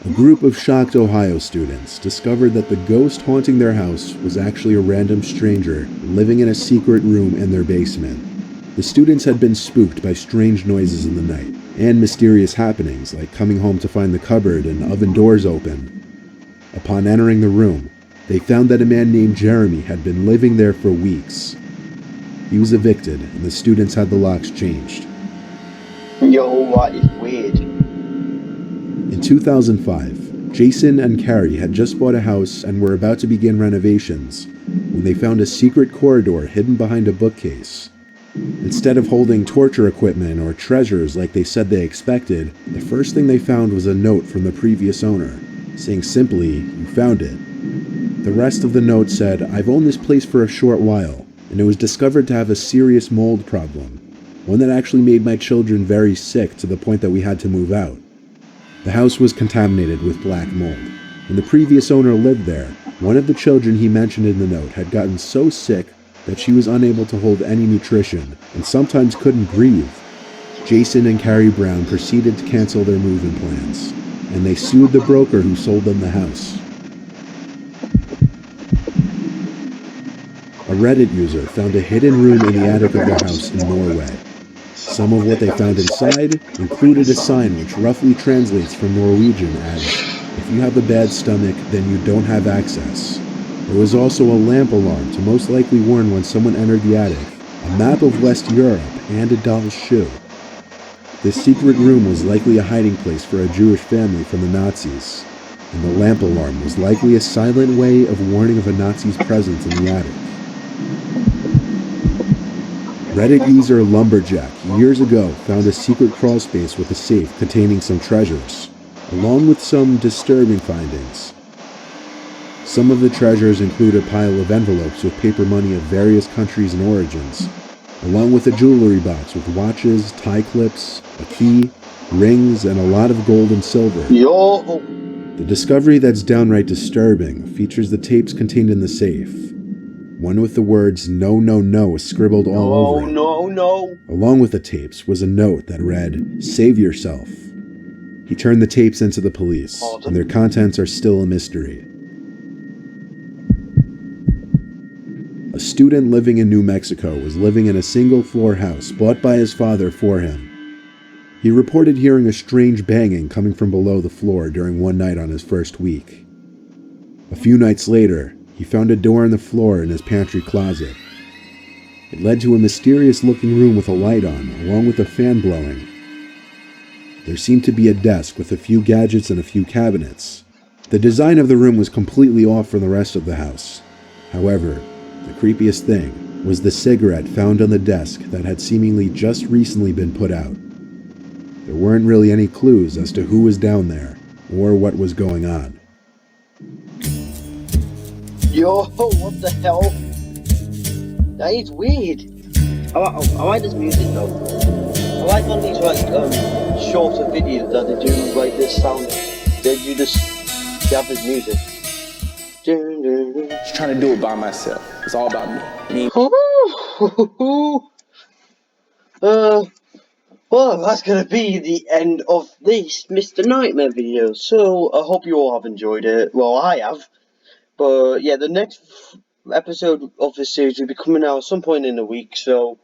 A group of shocked Ohio students discovered that the ghost haunting their house was actually a random stranger living in a secret room in their basement. The students had been spooked by strange noises in the night and mysterious happenings like coming home to find the cupboard and oven doors open. Upon entering the room, they found that a man named Jeremy had been living there for weeks. He was evicted and the students had the locks changed. Yo, that is weird. In 2005, Jason and Carrie had just bought a house and were about to begin renovations when they found a secret corridor hidden behind a bookcase. Instead of holding torture equipment or treasures like they said they expected, the first thing they found was a note from the previous owner, saying simply, "You found it." The rest of the note said, "I've owned this place for a short while, and it was discovered to have a serious mold problem, one that actually made my children very sick to the point that we had to move out." The house was contaminated with black mold. When the previous owner lived there, one of the children he mentioned in the note had gotten so sick that she was unable to hold any nutrition and sometimes couldn't breathe. Jason and Carrie Brown proceeded to cancel their move-in plans, and they sued the broker who sold them the house. A Reddit user found a hidden room in the attic of their house in Norway. Some of what they found inside included a sign which roughly translates from Norwegian as, "If you have a bad stomach, then you don't have access." There was also a lamp alarm to most likely warn when someone entered the attic, a map of West Europe, and a doll's shoe. This secret room was likely a hiding place for a Jewish family from the Nazis, and the lamp alarm was likely a silent way of warning of a Nazi's presence in the attic. Reddit user Lumberjack years ago found a secret crawl space with a safe containing some treasures, along with some disturbing findings. Some of the treasures include a pile of envelopes with paper money of various countries and origins, along with a jewelry box with watches, tie clips, a key, rings, and a lot of gold and silver. Yo! The discovery that's downright disturbing features the tapes contained in the safe. One with the words "No, no, no" scribbled all over it. No. Along with the tapes was a note that read, "Save yourself." He turned the tapes into the police, and their contents are still a mystery. A student living in New Mexico was living in a single-floor house bought by his father for him. He reported hearing a strange banging coming from below the floor during one night on his first week. A few nights later, he found a door in the floor in his pantry closet. It led to a mysterious-looking room with a light on, along with a fan blowing. There seemed to be a desk with a few gadgets and a few cabinets. The design of the room was completely off from the rest of the house. However, the creepiest thing was the cigarette found on the desk that had seemingly just recently been put out. There weren't really any clues as to who was down there or what was going on. Yo, what the hell? That is weird. I like this music though. I like on these shorter videos that they do like this sound. They have this music. Just trying to do it by myself. It's all about me. Well, that's gonna be the end of this Mr. Nightmare video. So I hope you all have enjoyed it. Well, I have. But yeah, the next episode of this series will be coming out at some point in the week. So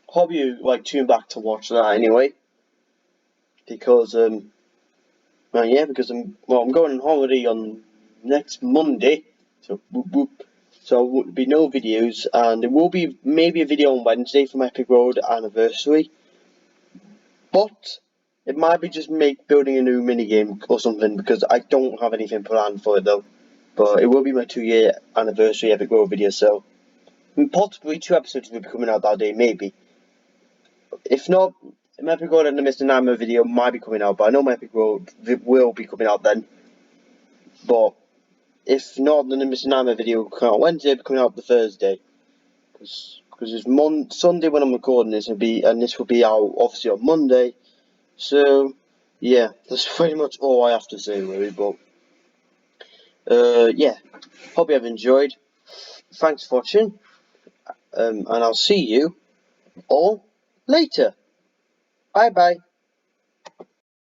hope you tune back to watch that anyway. Because I'm going on holiday on next Monday. So So there will be no videos, and there will be maybe a video on Wednesday for my Epic Road anniversary. But it might be just building a new minigame or something, because I don't have anything planned for it though. But it will be my 2-year anniversary Epic Road video, so possibly 2 episodes will be coming out that day, maybe. If not, my Epic Road and the Mr. Nightmare video might be coming out, but I know my Epic Road will be coming out then. But if not, then the Mr. Nightmare video will come out Wednesday, it'll be coming out the Thursday. Because it's Sunday when I'm recording this, and this will be out obviously on Monday. So yeah, that's pretty much all I have to say really. But yeah, hope you have enjoyed. Thanks for watching, and I'll see you all later. Bye bye.